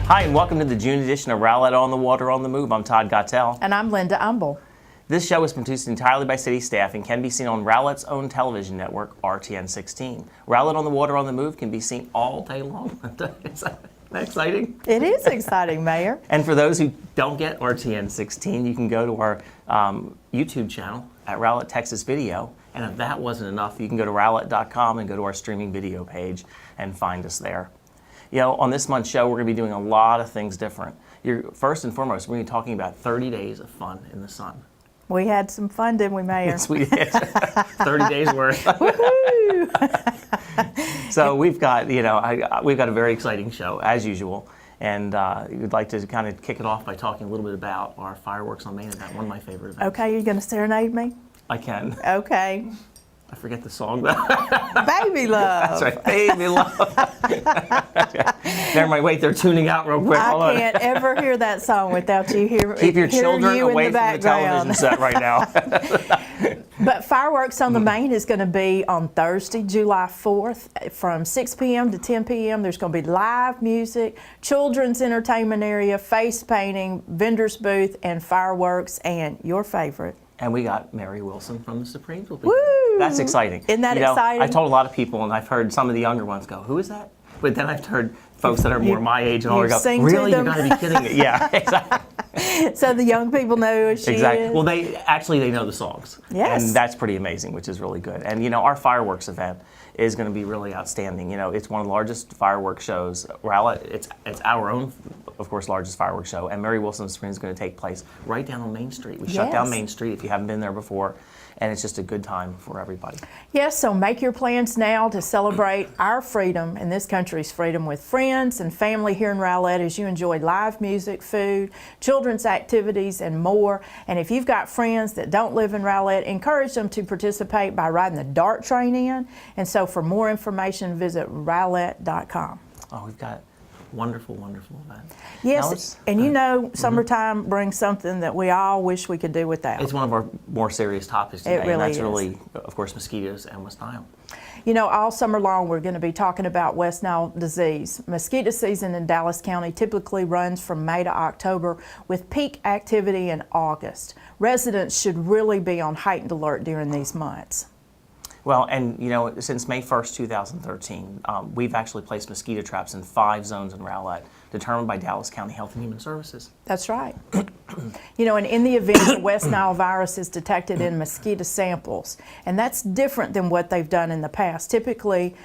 Hi, and welcome to the June edition of Rowlett on the Water on the Move. I'm Todd Gottell. And I'm Linda Umble. This show is produced entirely by city staff and can be seen on Rowlett's own television network, RTN 16. Rowlett on the Water on the Move can be seen all day long. Isn't that exciting? It is exciting, Mayor. And for those who don't get RTN 16, you can go to our YouTube channel at Rowlett Texas Video. And if that wasn't enough, you can go to rowlett.com and go to our streaming video page and find us there. You know, on this month's show, we're going to be doing a lot of things different. First and foremost, we're going to be talking about 30 days of fun in the sun. We had some fun, didn't we, Mayor? Yes, we did. 30 days worth. So we've got, we've got a very exciting show, as usual. And we'd like to kind of kick it off by talking a little bit about our Fireworks on Main event, one of my favorite events. Okay, you're going to serenade me? I can. Okay. I forget the song, though. Baby Love. That's right, Baby Love. Never mind, wait, they're tuning out real quick. Hold I can't ever hear that song without you hearing Keep your children you away in the from the television set right now. But Fireworks on the Main is going to be on Thursday, July 4th from 6 p.m. to 10 p.m. There's going to be live music, children's entertainment area, face painting, vendor's booth, and fireworks, and your favorite. And we got Mary Wilson from the Supremes will be Woo! there. That's exciting. Isn't that exciting? I told a lot of people, and I've heard some of the younger ones go, "Who is that?" But then I've heard folks that are more my age and older go, "Really? You got to be kidding me!" Yeah, exactly. So the young people know who she Exactly. is. Well, they know the songs. Yes. And that's pretty amazing, which is really good. And our fireworks event is going to be really outstanding. It's one of the largest fireworks shows. Rowlett, it's our own, of course, largest fireworks show. And Mary Wilson's Spring is going to take place right down on Main Street. We shut down Main Street if you haven't been there before. And it's just a good time for everybody. Yes, so make your plans now to celebrate our freedom and this country's freedom with friends and family here in Rowlett as you enjoy live music, food, children's activities, and more. And if you've got friends that don't live in Rowlett, encourage them to participate by riding the DART train in. And so for more information, visit rowlett.com. Oh, we've got wonderful, wonderful event. Yes, and summertime brings something that we all wish we could do without. It's one of our more serious topics today, It really and that's is. really, of course, mosquitoes and West Nile. All summer long we're going to be talking about West Nile disease. Mosquito season in Dallas County typically runs from May to October with peak activity in August. Residents should really be on heightened alert during these months. Well, and since May 1st, 2013, we've actually placed mosquito traps in 5 zones in Rowlett, determined by Dallas County Health and Human Services. That's right. And in the event the West Nile virus is detected in mosquito samples, and that's different than what they've done in the past. Typically,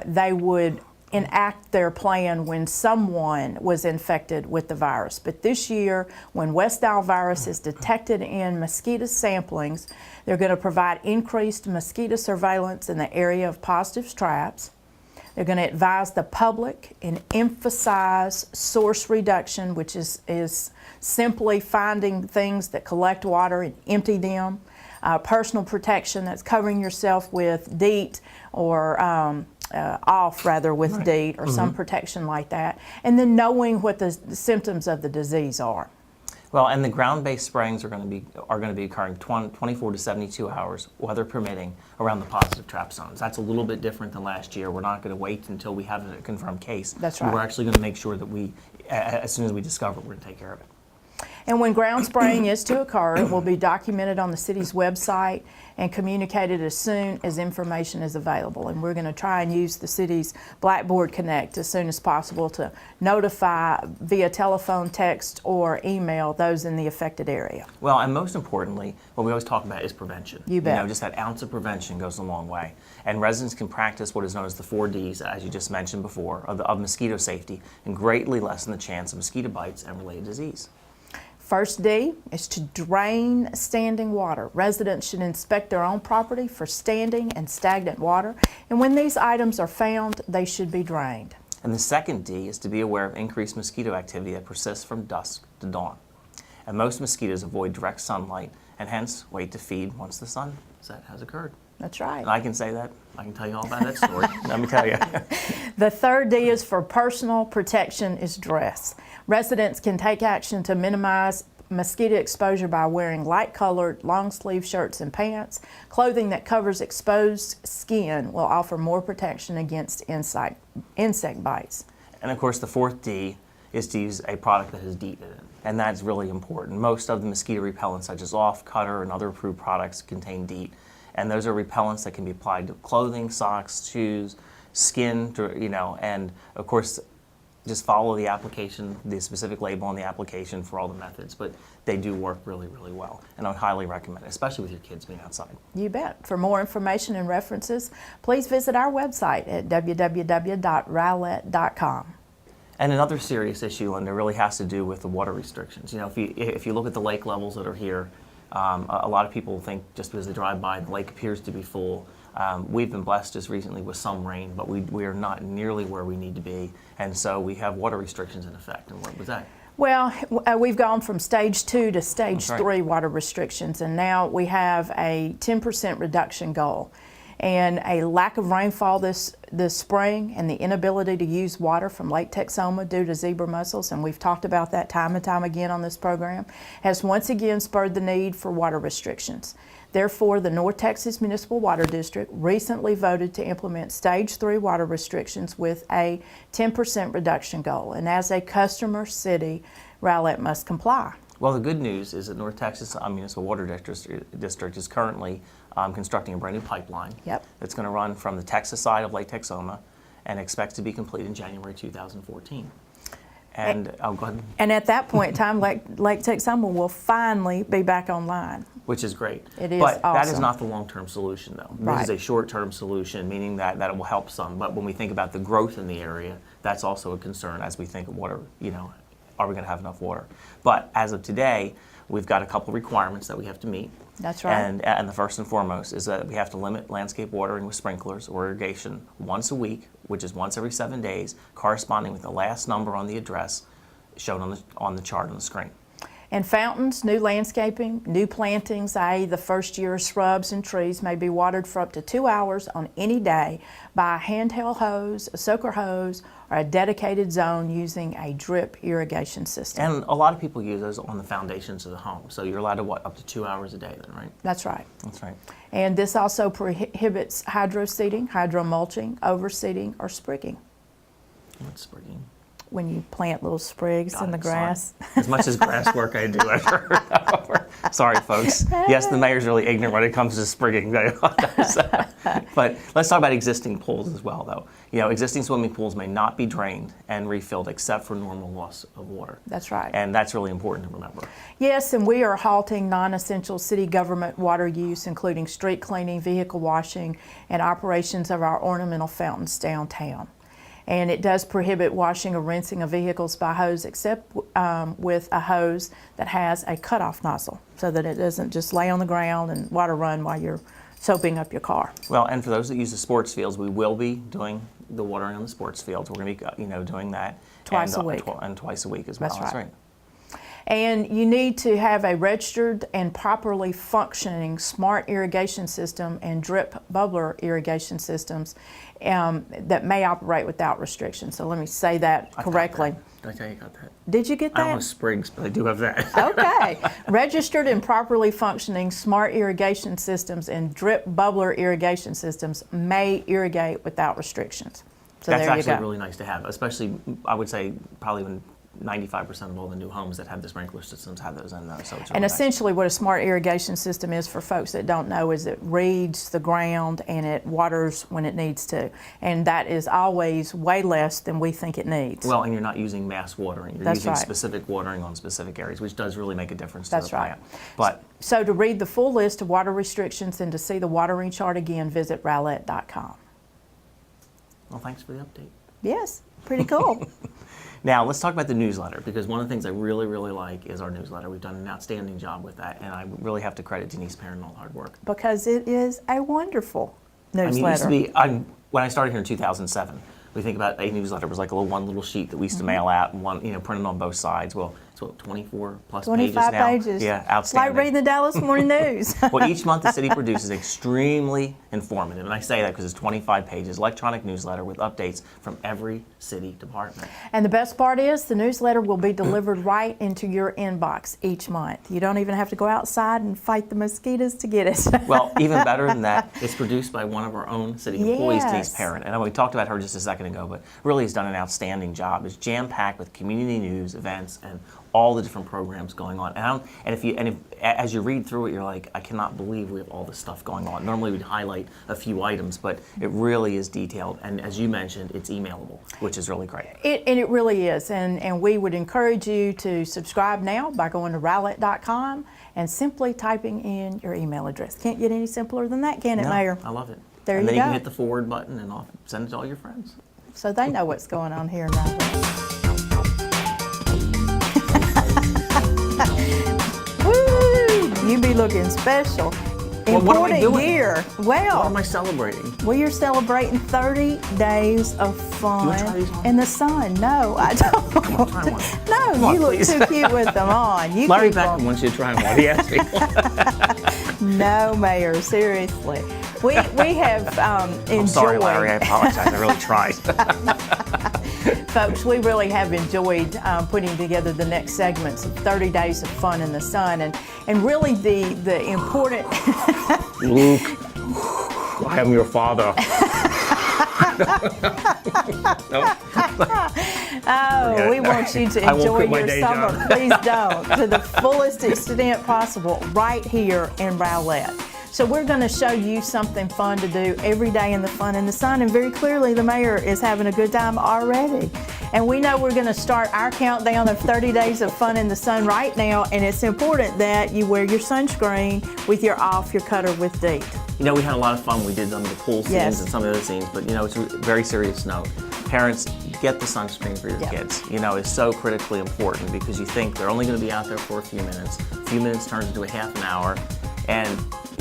they would enact their plan when someone was infected with the virus. But this year, when West Nile virus is detected in mosquito samplings, they're going to provide increased mosquito surveillance in the area of positive traps. They're going to advise the public and emphasize source reduction, which is simply finding things that collect water and empty them. Personal protection, that's covering yourself with DEET or with DEET or some protection like that, and then knowing what the symptoms of the disease are. Well, and the ground-based sprayings are going to be occurring 24 to 72 hours, weather permitting, around the positive trap zones. That's a little bit different than last year. We're not going to wait until we have a confirmed case. That's right. We're actually going to make sure that as soon as we discover it, we're going to take care of it. And when ground spraying is to occur, it will be documented on the city's website and communicated as soon as information is available. And we're going to try and use the city's Blackboard Connect as soon as possible to notify via telephone, text, or email those in the affected area. Well, and most importantly, what we always talk about is prevention. You bet. Just that ounce of prevention goes a long way. And residents can practice what is known as the 4 Ds, as you just mentioned before, of mosquito safety, and greatly lessen the chance of mosquito bites and related disease. First D is to drain standing water. Residents should inspect their own property for standing and stagnant water, and when these items are found, they should be drained. And the second D is to be aware of increased mosquito activity that persists from dusk to dawn. And most mosquitoes avoid direct sunlight and hence wait to feed once the sunset has occurred. That's right. And I can say that. I can tell you all about that story. Let me tell you. The third D is for personal protection is dress. Residents can take action to minimize mosquito exposure by wearing light-colored, long-sleeve shirts and pants. Clothing that covers exposed skin will offer more protection against insect bites. And of course, the fourth D is to use a product that has DEET in it. And that's really important. Most of the mosquito repellents, such as Off, Cutter, and other approved products, contain DEET. And those are repellents that can be applied to clothing, socks, shoes, skin, and of course, just follow the application, the specific label on the application for all the methods. But they do work really, really well. And I would highly recommend it, especially with your kids being outside. You bet. For more information and references, please visit our website at www.rowlett.com. And another serious issue, Linda, really has to do with the water restrictions. If you look at the lake levels that are here, a lot of people think just because they drive by, the lake appears to be full. We've been blessed just recently with some rain, but we are not nearly where we need to be. And so we have water restrictions in effect. And what was that? Well, we've gone from stage 2 to stage That's right. 3 water restrictions, and now we have a 10% reduction goal. And a lack of rainfall this spring and the inability to use water from Lake Texoma due to zebra mussels, and we've talked about that time and time again on this program, has once again spurred the need for water restrictions. Therefore, the North Texas Municipal Water District recently voted to implement stage 3 water restrictions with a 10% reduction goal. And as a customer city, Rowlett must comply. Well, the good news is that North Texas Municipal Water District is currently constructing a brand new pipeline. Yep. That's going to run from the Texas side of Lake Texoma and expects to be complete in January 2014. And go ahead. And at that point in time, Lake Texoma will finally be back online. Which is great. It is but that is awesome. not the long-term solution, though. Right. This is a short-term solution, meaning that it will help some. But when we think about the growth in the area, that's also a concern as we think of water, are we going to have enough water? But as of today, we've got a couple requirements that we have to meet. That's right. And the first and foremost is that we have to limit landscape watering with sprinklers or irrigation once a week, which is once every 7 days, corresponding with the last number on the address shown on the chart on the screen. And fountains, new landscaping, new plantings, i.e. the first year shrubs and trees, may be watered for up to 2 hours on any day by a handheld hose, a soaker hose, or a dedicated zone using a drip irrigation system. And a lot of people use those on the foundations of the home. So you're allowed to, up to 2 hours a day then, right? That's right. That's right. And this also prohibits hydro-seeding, hydro-mulching, overseeding, or sprigging. What's sprigging? When you plant little sprigs in the grass. Sorry. As much as grass work I do, I've heard over. Sorry, folks. Yes, the mayor's really ignorant when it comes to sprigging. But let's talk about existing pools as well, though. Existing swimming pools may not be drained and refilled except for normal loss of water. That's right. And that's really important to remember. Yes, and we are halting non-essential city government water use, including street cleaning, vehicle washing, and operations of our ornamental fountains downtown. And it does prohibit washing or rinsing of vehicles by hose except with a hose that has a cutoff nozzle so that it doesn't just lay on the ground and water run while you're soaping up your car. Well, and for those that use the sports fields, we will be doing the watering on the sports fields. We're going to be doing that Twice a week. And twice a week as well. That's right. And you need to have a registered and properly functioning smart irrigation system and drip bubbler irrigation systems that may operate without restrictions. So let me say that correctly. Did I tell you got that? Did you get that? I don't know sprigs, but I do have that. Okay. Registered and properly functioning smart irrigation systems and drip bubbler irrigation systems may irrigate without restrictions. So That's there you actually go. really nice to have, especially, I would say, probably when 95% of all the new homes that have the sprinkler systems have those in there. So it's really And nice. essentially what a smart irrigation system is, for folks that don't know, is it reads the ground and it waters when it needs to. And that is always way less than we think it needs. Well, and you're not using mass watering. You're That's using right. specific watering on specific areas, which does really make a difference to That's the right. plant. But So to read the full list of water restrictions and to see the watering chart again, visit Rowlett.com. well, thanks for the update. Yes, pretty cool. Now, let's talk about the newsletter, because one of the things I really, really like is our newsletter. We've done an outstanding job with that, and I really have to credit Denise Perrin and all the hard work. Because it is a wonderful I mean, it used newsletter. to be, when I started here in 2007, we think about a newsletter was like one little sheet that we used to mail out and printed on both sides. Well, as 24 plus 25 pages now. pages. Yeah, It's outstanding. like reading the Dallas Morning News. Well, each month the city produces extremely informative, and I say that because it's 25 pages, electronic newsletter with updates from every city department. And the best part is the newsletter will be delivered right into your inbox each month. You don't even have to go outside and fight the mosquitoes to get it. Well, even better than that, it's produced by one of our own city employees, Denise Yes. Parent. And we talked about her just a second ago, but really has done an outstanding job. It's jam-packed with community news, events, and all the different programs going on. And as you read through it, you're like, I cannot believe we have all this stuff going on. Normally we'd highlight a few items, but it really is detailed. And as you mentioned, it's emailable, which is really great. It really is. And we would encourage you to subscribe now by going to Rowlett.com and simply typing in your email address. Can't get any simpler than that, can it, No, Mayor? I love it. There and you then you go. can hit the forward button and send it to all your friends. So they know what's going on here in Rowlett. Woo! You be looking special. Well, what am I Important doing? year. What Well, am I celebrating? we are celebrating 30 days of fun wanna try these on? in the sun. No, I don't. Try one. No, Come on, you look please. too cute with them on. You Larry keep 'em. Beckham wants you to try one. He asked me. No, Mayor, seriously. We have enjoyed. I'm sorry, Larry. I apologize. I really tried. Folks, we really have enjoyed putting together the next segments of 30 Days of Fun in the Sun. And really the important... Luke, I am your father. Oh, we want you to I won't enjoy quit my your day summer. job. Please don't. To the fullest extent possible right here in Rowlett. So we're going to show you something fun to do every day in the Fun in the Sun, and very clearly the mayor is having a good time already. And we know we're going to start our countdown of 30 days of fun in the sun right now, and it's important that you wear your sunscreen with your off your cutter with DEET. You know, we had a lot of fun. We did some of the pool scenes Yes. and some of the other scenes, but you know, it's a very serious note. Parents, get the sunscreen for your Yep. kids. You know, it's so critically important because you think they're only going to be out there for a few minutes. A few minutes turns into a half an hour, and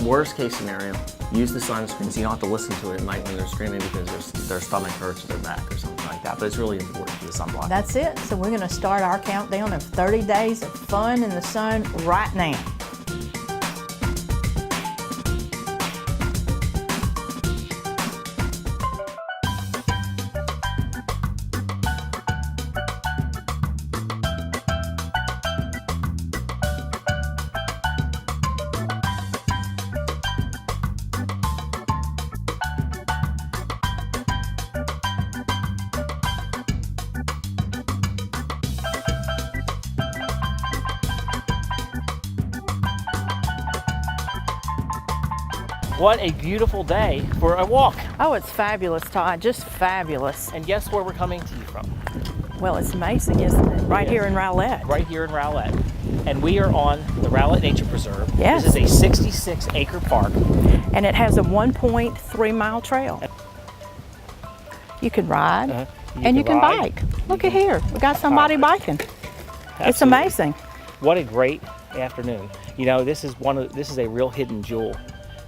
worst case scenario, use the sunscreen so you don't have to listen to it at night when they're screaming because their stomach hurts or their back or something like that. But it's really important for the sunblock. That's it. So we're going to start our countdown of 30 days of fun in the sun right now. What a beautiful day for a walk. Oh, it's fabulous, Todd. Just fabulous. And guess where we're coming to you from? Well, it's amazing, isn't it? Right It here is. in Rowlett. Right here in Rowlett. And we are on the Rowlett Nature Preserve. Yes. This is a 66-acre park. And it has a 1.3 mile trail. You can ride and you can ride. bike. Look at here. We got somebody biking. It's Absolutely. amazing. What a great afternoon. You know, this is a real hidden jewel.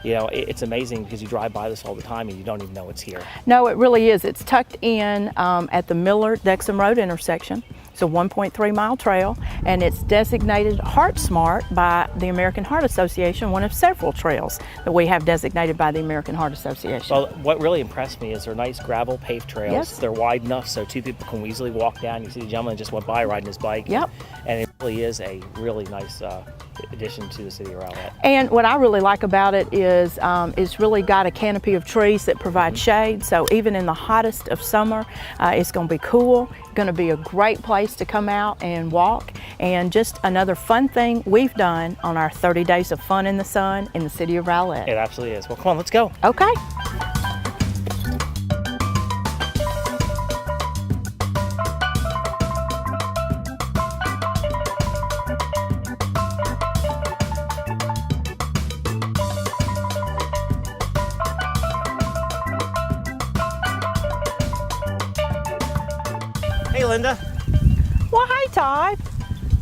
You know, it's amazing because you drive by this all the time and you don't even know it's here. No, it really is. It's tucked in at the Miller-Dexham Road intersection. It's a 1.3 mile trail, and it's designated Heart Smart by the American Heart Association, one of several trails that we have designated by the American Heart Association. Well, what really impressed me is they're nice gravel paved trails. Yes. They're wide enough so two people can easily walk down. You see the gentleman just went by riding his bike. Yep. And it really is a really nice addition to the city of Rowlett. And what I really like about it is it's really got a canopy of trees that provide shade. So even in the hottest of summer, it's going to be cool. Going to be a great place to come out and walk. And just another fun thing we've done on our 30 Days of Fun in the Sun in the city of Rowlett. It absolutely is. Well, come on, let's go. Okay. Hey, Linda. Well, hey, Todd.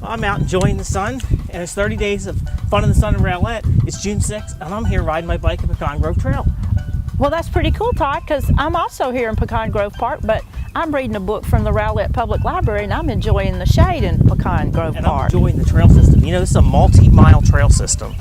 I'm out enjoying the sun, and it's 30 days of fun in the sun in Rowlett. It's June 6th, and I'm here riding my bike at Pecan Grove Trail. Well, that's pretty cool, Todd, because I'm also here in Pecan Grove Park, but I'm reading a book from the Rowlett Public Library, and I'm enjoying the shade in Pecan Grove And I'm Park. enjoying the trail system. You know, this is a multi-mile trail system,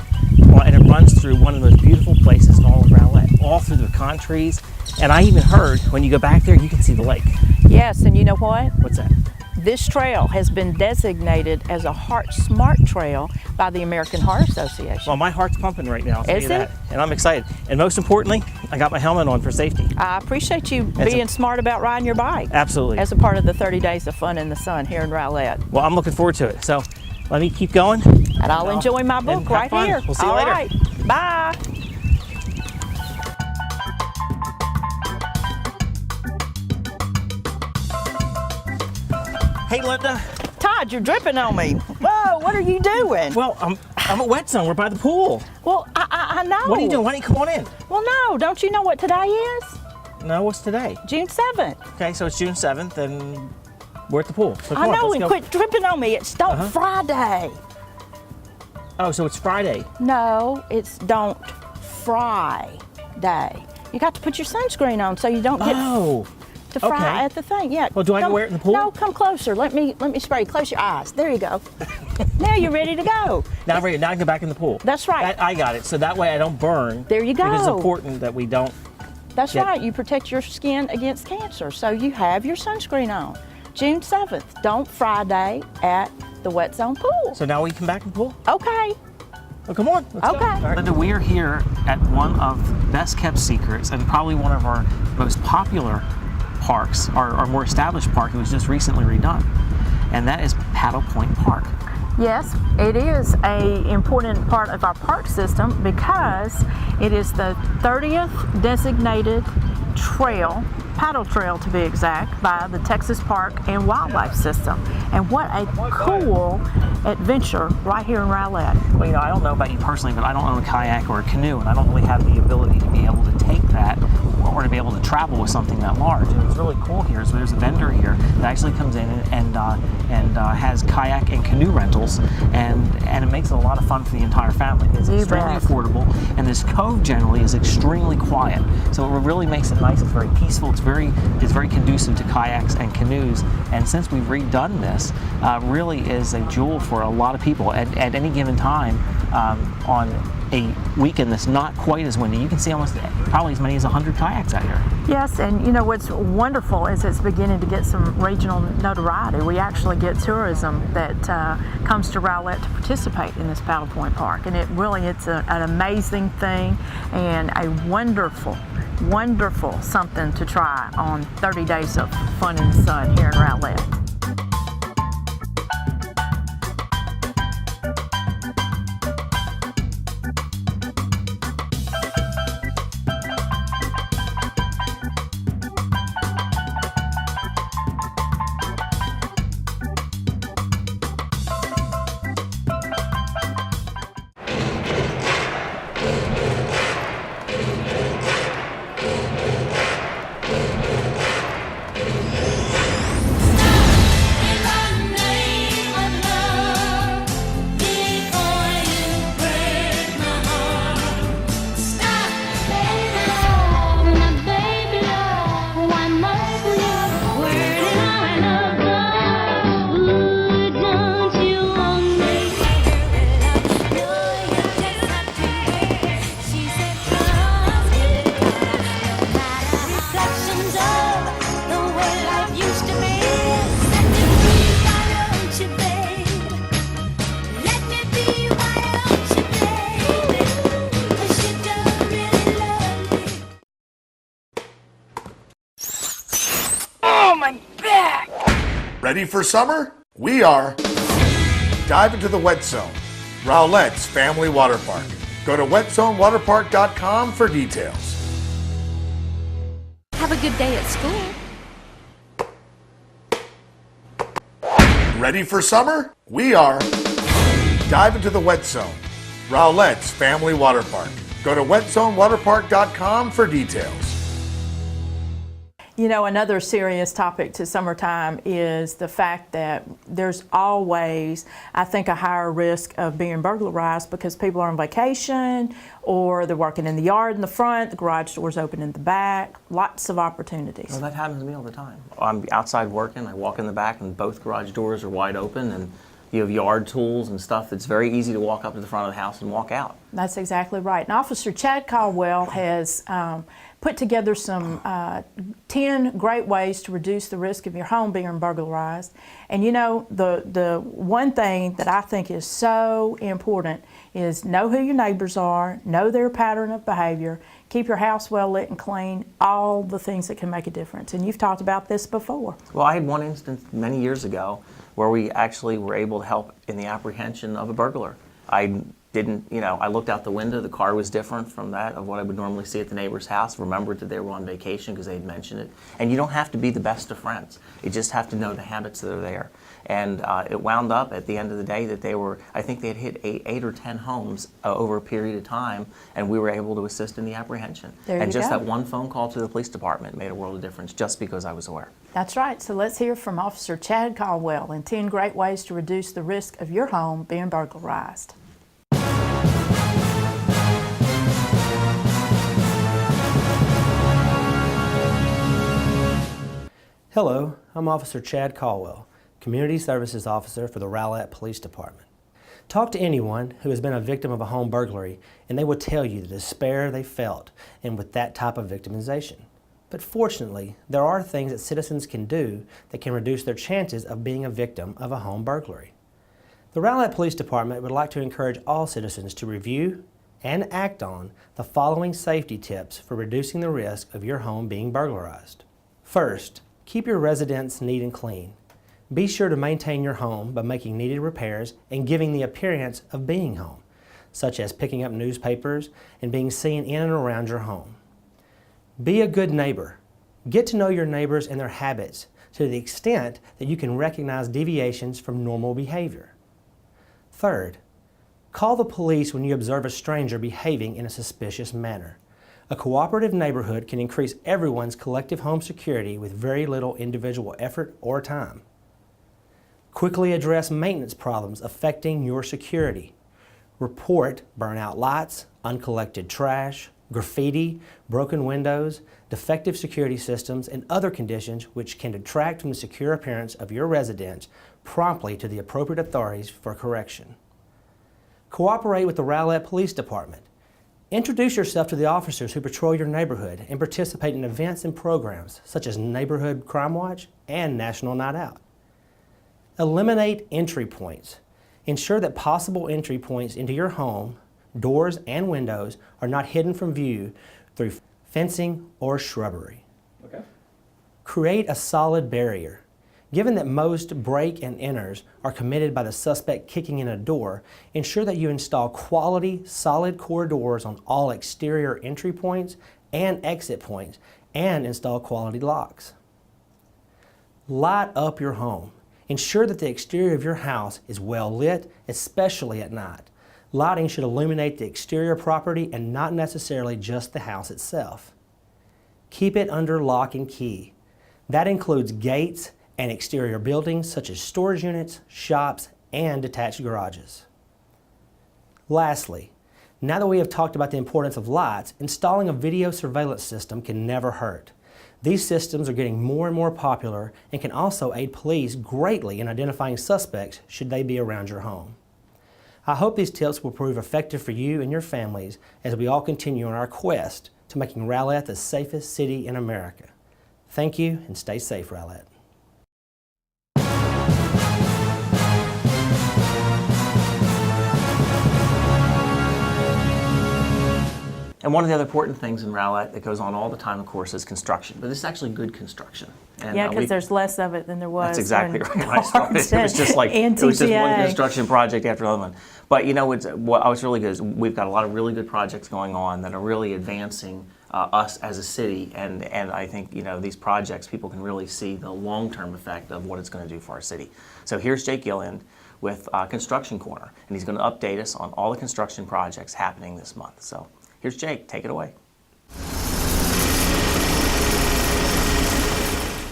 and it runs through one of the most beautiful places in all of Rowlett, all through the pecan trees. And I even heard when you go back there, you can see the lake. Yes, and you know what? What's that? This trail has been designated as a Heart Smart Trail by the American Heart Association. Well, my heart's pumping right now. I'll tell Is you that. it? And I'm excited. And most importantly, I got my helmet on for safety. I appreciate you being smart about riding your bike. Absolutely. As a part of the 30 Days of Fun in the Sun here in Rowlett. Well, I'm looking forward to it. So let me keep going. And I'll enjoy my book and have right fun. here. We'll see you All later. right. Bye. Hey, Linda. Todd, you're dripping on me. Whoa, what are you doing? Well, I'm at Wet Zone. We're by the pool. Well, I know. What are you doing? Why don't you come on in? Well, no, don't you know what today is? No, what's today? June 7th. Okay, so it's June 7th, and we're at the pool. So come I on, know, let's and go. quit dripping on me. It's Don't Friday. Oh, so it's Friday. No, it's Don't Fry Day. You got to put your sunscreen on so you don't get to fry okay. at the thing. Yeah. Well, do I Come- wear it in the pool? No, come closer. Let me spray. Close your eyes. There you go. Now you're ready to go. Now I'm ready. Now I can go back in the pool. That's right. I got it. So that way I don't burn. There you Because it's go. important that we don't. That's Yeah. right. You protect your skin against cancer. So you have your sunscreen on. June 7th, Don't Friday at the Wet Zone Pool. So now we come back in the pool? Okay. Well, come on. Let's go. Okay. All right. Linda, we are here at one of the best kept secrets and probably one of our most popular parks, our more established park. It was just recently redone. And that is Paddle Point Park. Yes, it is an important part of our park system because it is the 30th designated trail, paddle trail to be exact, by the Texas Park and Wildlife System. And what a cool adventure right here in Rowlett. Well, you know, I don't know about you personally, but I don't own a kayak or a canoe, and I don't really have the ability to be able to take that or to be able to travel with something that large. And what's really cool here is there's a vendor here that actually comes in and has kayak and canoe rentals, and it makes it a lot of fun for the entire family. It's You extremely bet. affordable, and this cove generally is extremely quiet, so it really makes it nice. It's very peaceful. It's very conducive to kayaks and canoes. And since we've redone this, really is a jewel for a lot of people. At any given time, on a weekend that's not quite as windy, you can see probably as many as 100 kayaks out here. Yes, and you know what's wonderful is it's beginning to get some regional notoriety. We actually get tourism that comes to Rowlett to participate in this Paddle Point Park, and it's an amazing thing and a wonderful something to try on 30 Days of Fun in the Sun here in Rowlett. Ready for summer? We are. Dive into the Wet Zone, Rowlett's family water park. Go to wetzonewaterpark.com for details. Have a good day at school. Ready for summer? We are. Dive into the Wet Zone, Rowlett's family water park. Go to wetzonewaterpark.com for details. You know, another serious topic to summertime is the fact that there's always, I think, a higher risk of being burglarized because people are on vacation or they're working in the yard in the front, the garage door's open in the back, lots of opportunities. Well, that happens to me all the time. I'm outside working, I walk in the back and both garage doors are wide open, and you have yard tools and stuff. It's very easy to walk up to the front of the house and walk out. That's exactly right. And Officer Chad Caldwell has put together some 10 great ways to reduce the risk of your home being burglarized. And you know, the one thing that I think is so important is know who your neighbors are, know their pattern of behavior, keep your house well lit and clean, all the things that can make a difference. And you've talked about this before. Well, I had one instance many years ago where we actually were able to help in the apprehension of a burglar. I didn't, you know, I looked out the window, the car was different from that of what I would normally see at the neighbor's house, remembered that they were on vacation because they had mentioned it. And you don't have to be the best of friends. You just have to know the habits that are there. And it wound up at the end of the day that they were, I think they had hit eight or 10 homes over a period of time, and we were able to assist in the apprehension. There and you just go. that one phone call to the police department made a world of difference just because I was aware. That's right. So let's hear from Officer Chad Caldwell and 10 great ways to reduce the risk of your home being burglarized. Hello, I'm Officer Chad Caldwell, Community Services Officer for the Rowlett Police Department. Talk to anyone who has been a victim of a home burglary and they will tell you the despair they felt and with that type of victimization. But fortunately, there are things that citizens can do that can reduce their chances of being a victim of a home burglary. The Rowlett Police Department would like to encourage all citizens to review and act on the following safety tips for reducing the risk of your home being burglarized. First, keep your residence neat and clean. Be sure to maintain your home by making needed repairs and giving the appearance of being home, such as picking up newspapers and being seen in and around your home. Be a good neighbor. Get to know your neighbors and their habits to the extent that you can recognize deviations from normal behavior. Third, call the police when you observe a stranger behaving in a suspicious manner. A cooperative neighborhood can increase everyone's collective home security with very little individual effort or time. Quickly address maintenance problems affecting your security. Report burnout lights, uncollected trash, graffiti, broken windows, defective security systems, and other conditions which can detract from the secure appearance of your residence promptly to the appropriate authorities for correction. Cooperate with the Rowlett Police Department. Introduce yourself to the officers who patrol your neighborhood and participate in events and programs such as Neighborhood Crime Watch and National Night Out. Eliminate entry points. Ensure that possible entry points into your home, doors and windows, are not hidden from view through fencing or shrubbery. Okay. Create a solid barrier. Given that most break and enters are committed by the suspect kicking in a door, ensure that you install quality, solid core doors on all exterior entry points and exit points, and install quality locks. Light up your home. Ensure that the exterior of your house is well lit, especially at night. Lighting should illuminate the exterior property and not necessarily just the house itself. Keep it under lock and key. That includes gates and exterior buildings such as storage units, shops, and detached garages. Lastly, now that we have talked about the importance of lights, installing a video surveillance system can never hurt. These systems are getting more and more popular and can also aid police greatly in identifying suspects should they be around your home. I hope these tips will prove effective for you and your families as we all continue on our quest to making Rowlett the safest city in America. Thank you, and stay safe, Rowlett. And one of the other important things in Rowlett that goes on all the time, of course, is construction. But this is actually good construction. And, Yeah, because there's less of it than there was. That's exactly when right. When I started, it was just like and it was just one TTA. construction project after another one. But you know, what I was really good is we've got a lot of really good projects going on that are really advancing us as a city, and I think these projects, people can really see the long-term effect of what it's going to do for our city. So here's Jake Gilliland with Construction Corner, and he's going to update us on all the construction projects happening this month. So here's Jake. Take it away.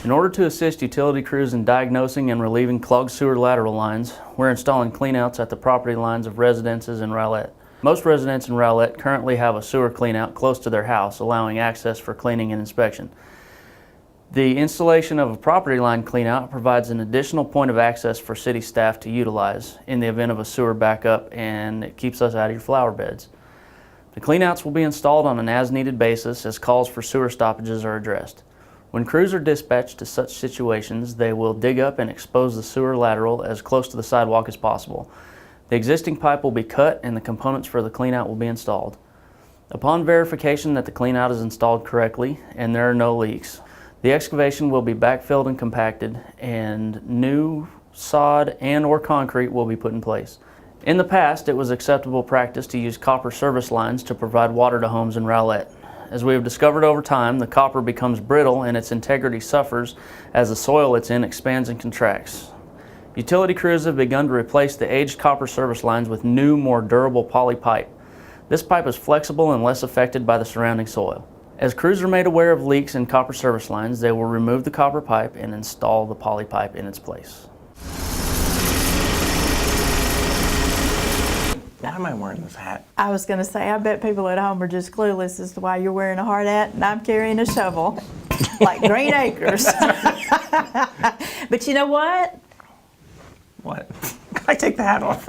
In order to assist utility crews in diagnosing and relieving clogged sewer lateral lines, we're installing cleanouts at the property lines of residences in Rowlett. Most residents in Rowlett currently have a sewer cleanout close to their house, allowing access for cleaning and inspection. The installation of a property line cleanout provides an additional point of access for city staff to utilize in the event of a sewer backup, and it keeps us out of your flower beds. The cleanouts will be installed on an as-needed basis as calls for sewer stoppages are addressed. When crews are dispatched to such situations, they will dig up and expose the sewer lateral as close to the sidewalk as possible. The existing pipe will be cut and the components for the cleanout will be installed. Upon verification that the cleanout is installed correctly and there are no leaks, the excavation will be backfilled and compacted, and new sod and/or concrete will be put in place. In the past, it was acceptable practice to use copper service lines to provide water to homes in Rowlett. As we have discovered over time, the copper becomes brittle and its integrity suffers as the soil it's in expands and contracts. Utility crews have begun to replace the aged copper service lines with new, more durable poly pipe. This pipe is flexible and less affected by the surrounding soil. As crews are made aware of leaks in copper service lines, they will remove the copper pipe and install the poly pipe in its place. Why am I wearing this hat? I was going to say, I bet people at home are just clueless as to why you're wearing a hard hat and I'm carrying a shovel, like Green Acres. But you know what? What? I take the hat off.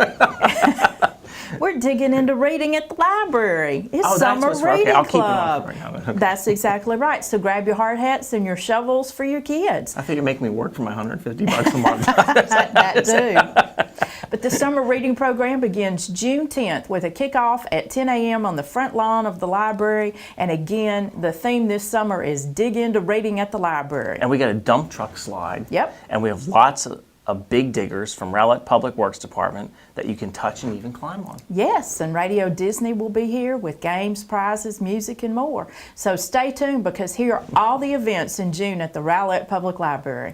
We're digging into reading at the library. It's Oh, that's Summer what's for- okay, Reading I'll keep it on Club. for right now. That's exactly right. So grab your hard hats and your shovels for your kids. I think you're making me work for my $150 a month. That too. But the summer reading program begins June 10th with a kickoff at 10 a.m. on the front lawn of the library. And again, the theme this summer is Dig Into Reading at the Library. And we got a dump truck slide. Yep. And we have lots of big diggers from Rowlett Public Works Department that you can touch and even climb on. Yes, and Radio Disney will be here with games, prizes, music, and more. So stay tuned because here are all the events in June at the Rowlett Public Library.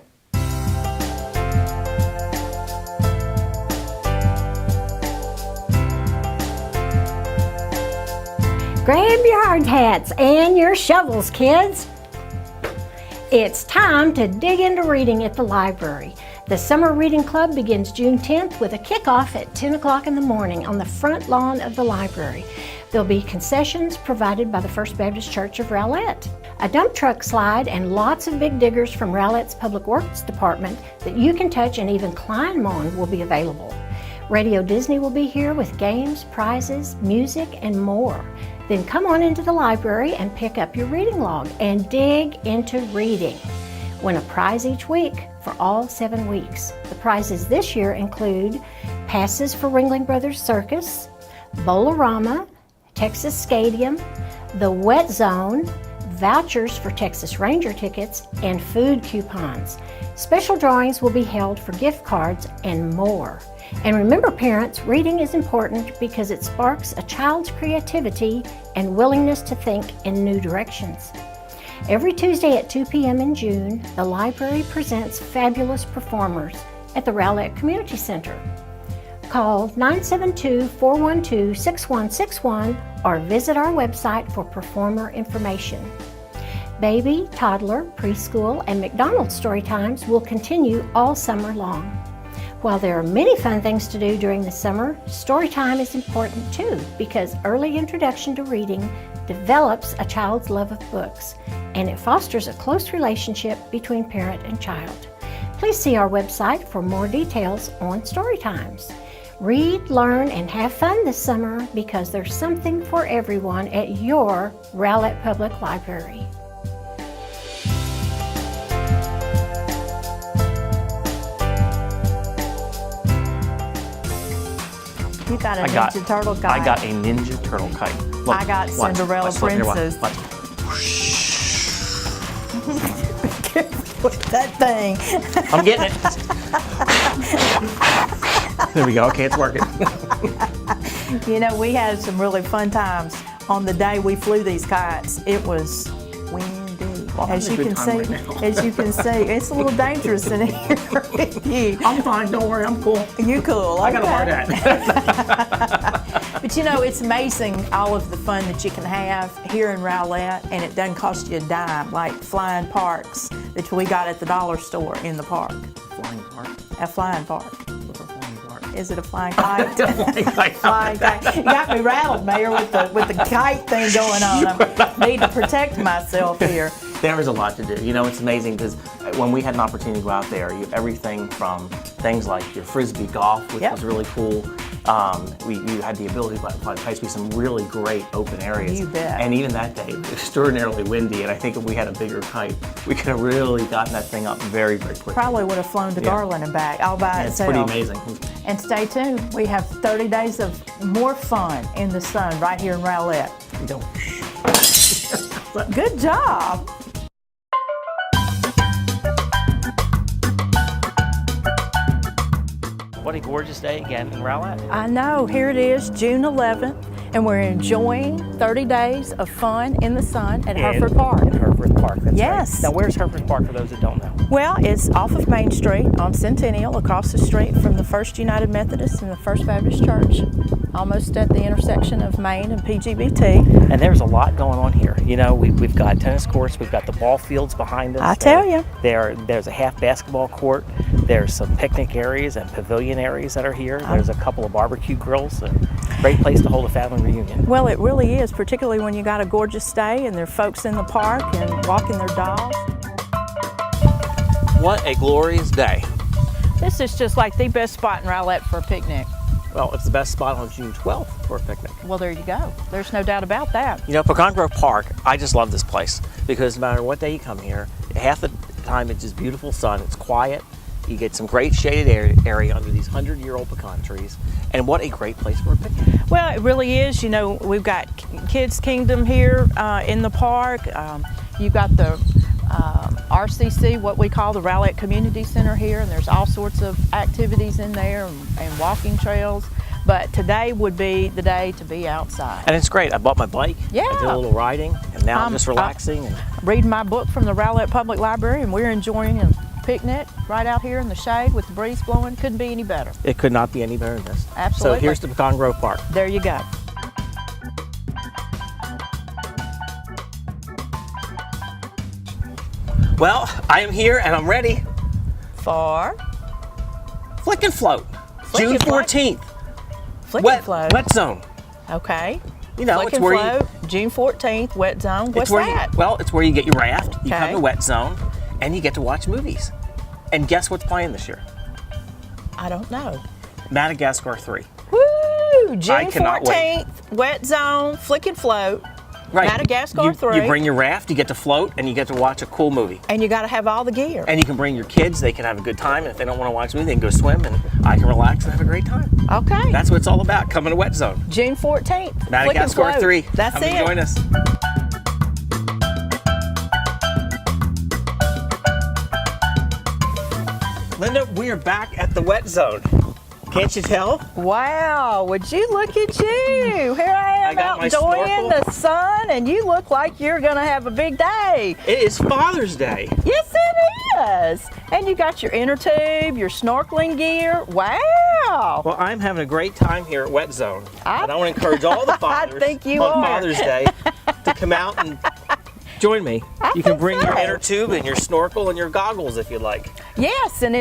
Grab your hard hats and your shovels, kids. It's time to dig into reading at the library. The Summer Reading Club begins June 10th with a kickoff at 10 o'clock in the morning on the front lawn of the library. There'll be concessions provided by the First Baptist Church of Rowlett, a dump truck slide, and lots of big diggers from Rowlett's Public Works Department that you can touch and even climb on will be available. Radio Disney will be here with games, prizes, music, and more. Then come on into the library and pick up your reading log and dig into reading. Win a prize each week for all 7 weeks. The prizes this year include passes for Ringling Brothers Circus, Bowl-O-Rama, Texas Stadium, the Wet Zone, vouchers for Texas Ranger tickets, and food coupons. Special drawings will be held for gift cards and more. And remember, parents, reading is important because it sparks a child's creativity and willingness to think in new directions. Every Tuesday at 2 p.m. in June, the library presents fabulous performers at the Rowlett Community Center. Call 972-412-6161 or visit our website for performer information. Baby, toddler, preschool, and McDonald's story times will continue all summer long. While there are many fun things to do during the summer, story time is important too because early introduction to reading develops a child's love of books and it fosters a close relationship between parent and child. Please see our website for more details on story times. Read, learn, and have fun this summer because there's something for everyone at your Rowlett Public Library. You got a Ninja Turtle kite. I got a Ninja Turtle kite. Look, I got watch, Cinderella watch, look, here, watch, Princess. watch. With that thing. I'm getting it. There we go. Okay, it's working. You know, we had some really fun times on the day we flew these kites. It was windy. Well, As you having a can good time see, right now. as you can see, it's a little dangerous in here with you. I'm fine. Don't worry. I'm cool. You cool? I got a hard okay. hat. But you know, it's amazing all of the fun that you can have here in Rowlett, and it doesn't cost you a dime, like flying parks that we got at the dollar store in the park. Flying park. A flying park. What's a flying park? Is it a flying kite? Flying kite. Flying kite. You got me rattled, Mayor, with the kite thing going on. I need to protect myself here. There is a lot to do. You know, it's amazing because when we had an opportunity to go out there, everything from things like your frisbee golf, which Yep. was really cool. You had the ability to play some really great open areas. You bet. And even that day, it was extraordinarily windy, and I think if we had a bigger kite, we could have really gotten that thing up very, very quickly. Probably would have flown to Yeah. Garland and back all by It's itself. pretty amazing. And stay tuned. We have 30 days of more fun in the sun right here in Rowlett. You don't. Good job. What a gorgeous day again in Rowlett. I know, here it is, June 11th, and we're enjoying 30 days of fun in the sun at Hereford Park. In Hereford Park, that's Yes. right. Now, where's Hereford Park for those that don't know? Well, it's off of Main Street on Centennial, across the street from the First United Methodist and the First Baptist Church, almost at the intersection of Main and PGBT. And there's a lot going on here. You know, we've got tennis courts, we've got the ball fields behind us. I tell you. There's a half basketball court. There's some picnic areas and pavilion areas that are here. There's a couple of barbecue grills. A great place to hold a family reunion. Well, it really is, particularly when you got a gorgeous day and there are folks in the park and walking their dogs. What a glorious day. This is just like the best spot in Rowlett for a picnic. Well, it's the best spot on June 12th for a picnic. Well, there you go. There's no doubt about that. You know, Pecan Grove Park, I just love this place because no matter what day you come here, half the time it's just beautiful sun, it's quiet, you get some great shaded area under these 100-year-old pecan trees, and what a great place for a picnic. Well, it really is. You know, we've got Kids Kingdom here in the park. You've got the RCC, what we call the Rowlett Community Center here, and there's all sorts of activities in there and walking trails. But today would be the day to be outside. And it's great. I bought my bike, I did Yeah. a little riding, and now I'm just relaxing. And Reading my book from the Rowlett Public Library, and we're enjoying a picnic right out here in the shade with the breeze blowing. Couldn't be any better. it could not be any better than this. Absolutely. So here's to Pecan Grove Park. There you go. Well, I am here and I'm ready. For Flick and Float, Flick June and Float. 14th. Flick and Float. Wet zone. Okay. You know, Flick it's and where Float, June 14th, wet zone. What's it's where that? it's where you get your raft, you come Okay. to Wet Zone, and you get to watch movies. And guess what's playing this year? I don't know. Madagascar 3. Woo! June cannot 14th, wet zone, Flick and Float. Right. Madagascar you, 3. You bring your raft, you get to float, and you get to watch a cool movie. And you got to have all the gear. And you can bring your kids, they can have a good time, and if they don't want to watch a movie, they can go swim, and I can relax and have a great time. Okay. That's what it's all about, coming to Wet Zone. June 14th. Flick and Madagascar Float. 3. That's Come it. and join us. Linda, we are back at the Wet Zone. Can't you tell? Wow, would you look at you? Here I am I got out my enjoying snorkel. the sun, and you look like you're going to have a big day. It is Father's Day. Yes, it is. And you got your inner tube, your snorkeling gear. Wow. Well, I'm having a great time here at Wet Zone. I- And I want to encourage all the fathers think you on are. Father's Day to come out and join me. You can think bring your so. inner tube and your snorkel and your goggles if you like. Yes, and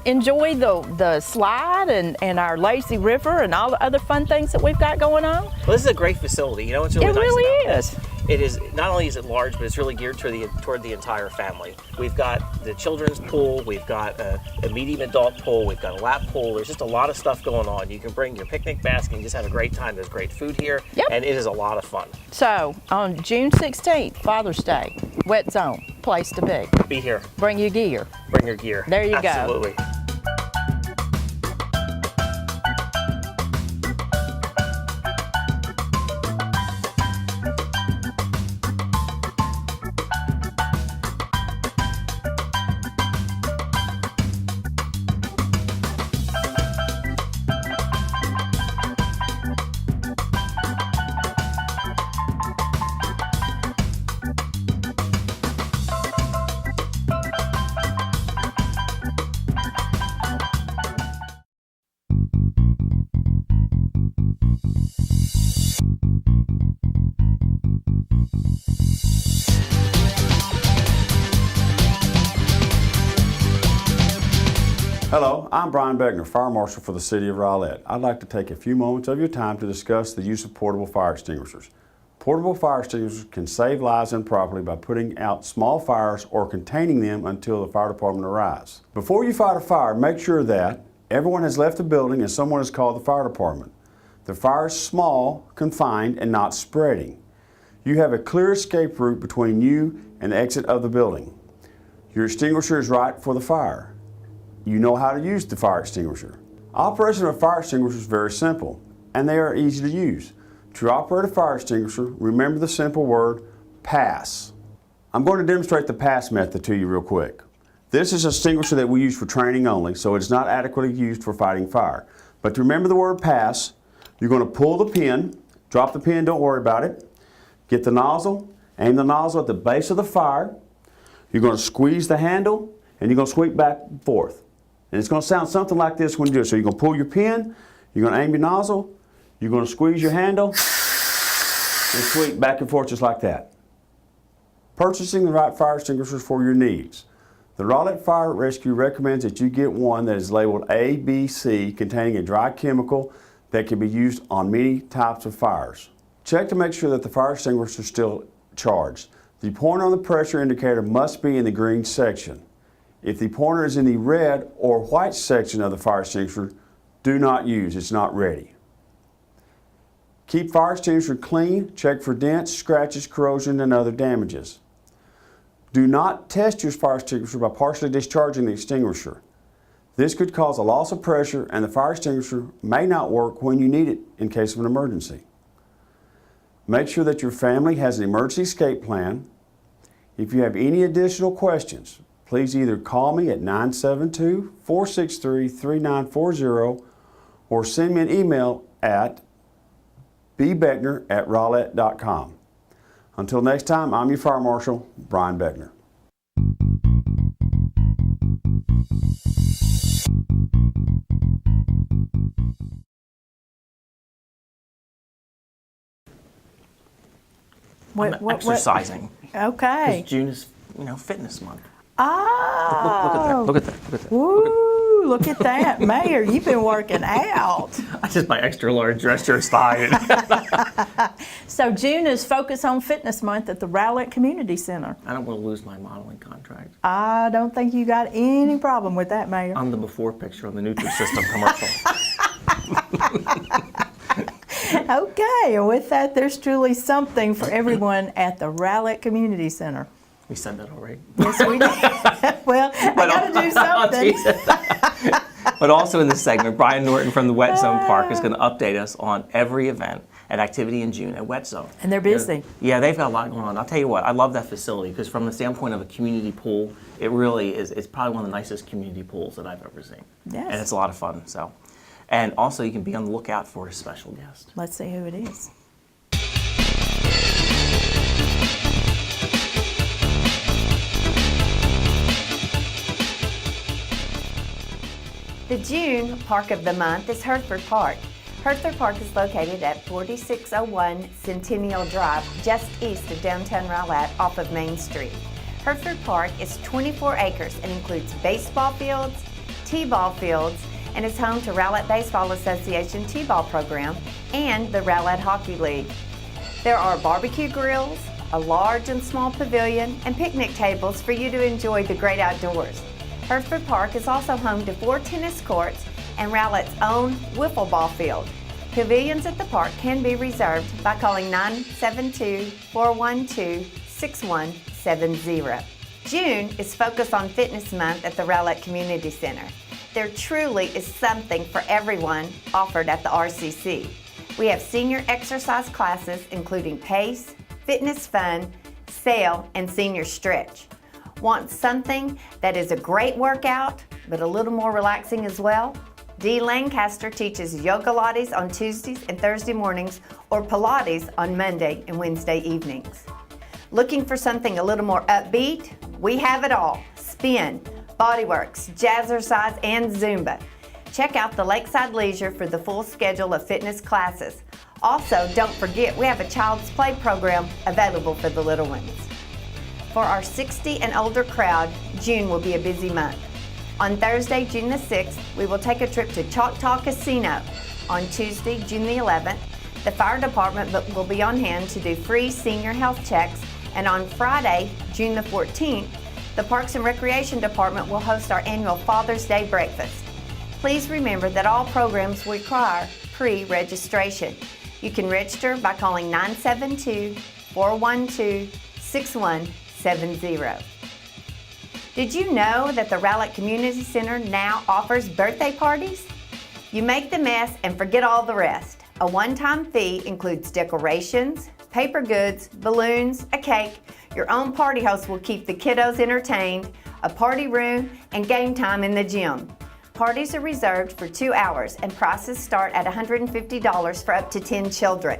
enjoy the slide and our lazy river and all the other fun things that we've got going on. Well, this is a great facility. You know what's really It nice really about is. this? It is, not only is it large, but it's really geared toward the entire family. We've got the children's pool, we've got a medium adult pool, we've got a lap pool. There's just a lot of stuff going on. You can bring your picnic basket and just have a great time. There's great food here, Yep. and it is a lot of fun. So on June 16th, Father's Day, wet zone, place to be. Be here. Bring your gear. Bring your gear. There you go. Absolutely. Hello, I'm Brian Beckner, Fire Marshal for the City of Rowlett. I'd like to take a few moments of your time to discuss the use of portable fire extinguishers. Portable fire extinguishers can save lives and property by putting out small fires or containing them until the fire department arrives. Before you fight a fire, make sure that everyone has left the building and someone has called the fire department. The fire is small, confined, and not spreading. You have a clear escape route between you and the exit of the building. Your extinguisher is right for the fire. You know how to use the fire extinguisher. Operation of a fire extinguisher is very simple, and they are easy to use. To operate a fire extinguisher, remember the simple word, pass. I'm going to demonstrate the pass method to you real quick. This is an extinguisher that we use for training only, so it's not adequately used for fighting fire. But to remember the word pass, you're going to pull the pin, drop the pin, don't worry about it. Get the nozzle, aim the nozzle at the base of the fire. You're going to squeeze the handle, and you're going to sweep back and forth. And it's going to sound something like this when you do it. So you're going to pull your pin, you're going to aim your nozzle, you're going to squeeze your handle, and sweep back and forth just like that. Purchasing the right fire extinguishers for your needs. The Rowlett Fire Rescue recommends that you get one that is labeled A, B, C, containing a dry chemical that can be used on many types of fires. Check to make sure that the fire extinguisher is still charged. The pointer on the pressure indicator must be in the green section. If the pointer is in the red or white section of the fire extinguisher, do not use, it's not ready. Keep fire extinguisher clean, check for dents, scratches, corrosion, and other damages. Do not test your fire extinguisher by partially discharging the extinguisher. This could cause a loss of pressure and the fire extinguisher may not work when you need it in case of an emergency. Make sure that your family has an emergency escape plan. If you have any additional questions, please either call me at 972-463-3940 or send me an email at bbeckner@rowlett.com. Until next time, I'm your Fire Marshal, Brian Beckner. I'm exercising. Okay. Because June is, fitness month. Oh. Look at that. Woo, look at that. Mayor, you've been working out. I just my extra large dress shirt style. So June is Focus on Fitness Month at the Rowlett Community Center. I don't want to lose my modeling contract. I don't think you got any problem with that, Mayor. I'm the before picture on the Nutrisystem commercial. Okay, and with that, there's truly something for everyone at the Rowlett Community Center. We said that already. Yes, we did. Well, I got to do something. But also in this segment, Brian Norton from the Wet Zone Park is going to update us on every event and activity in June at Wet Zone. And they're busy. Yeah, they've got a lot going on. I'll tell you what, I love that facility because from the standpoint of a community pool, it really is. It's probably one of the nicest community pools that I've ever seen. Yes. And it's a lot of fun. So, and also you can be on the lookout for a special guest. Let's see who it is. The June Park of the Month is Hertford Park. Hertford Park is located at 4601 Centennial Drive, just east of downtown Rowlett off of Main Street. Hertford Park is 24 acres and includes baseball fields, t-ball fields, and is home to Rowlett Baseball Association t-ball program and the Rowlett Hockey League. There are barbecue grills, a large and small pavilion, and picnic tables for you to enjoy the great outdoors. Hertford Park is also home to 4 tennis courts and Rowlett's own wiffle ball field. Pavilions at the park can be reserved by calling 972-412-6170. June is Focus on Fitness Month at the Rowlett Community Center. There truly is something for everyone offered at the RCC. We have senior exercise classes including PACE, Fitness Fun, Sail, and Senior Stretch. Want something that is a great workout, but a little more relaxing as well? Dee Lancaster teaches yoga Pilates on Tuesdays and Thursday mornings or Pilates on Monday and Wednesday evenings. Looking for something a little more upbeat? We have it all. Spin, bodyworks, jazzercise, and Zumba. Check out the Lakeside Leisure for the full schedule of fitness classes. Also, don't forget we have a Child's Play program available for the little ones. For our 60 and older crowd, June will be a busy month. On Thursday, June the 6th, we will take a trip to Choctaw Casino. On Tuesday, June the 11th, the fire department will be on hand to do free senior health checks. And on Friday, June the 14th, the Parks and Recreation Department will host our annual Father's Day breakfast. Please remember that all programs require pre-registration. You can register by calling 972-412-6170. Did you know that the Rowlett Community Center now offers birthday parties? You make the mess and forget all the rest. A one-time fee includes decorations, paper goods, balloons, a cake. Your own party host will keep the kiddos entertained, a party room, and game time in the gym. Parties are reserved for 2 hours and prices start at $150 for up to 10 children.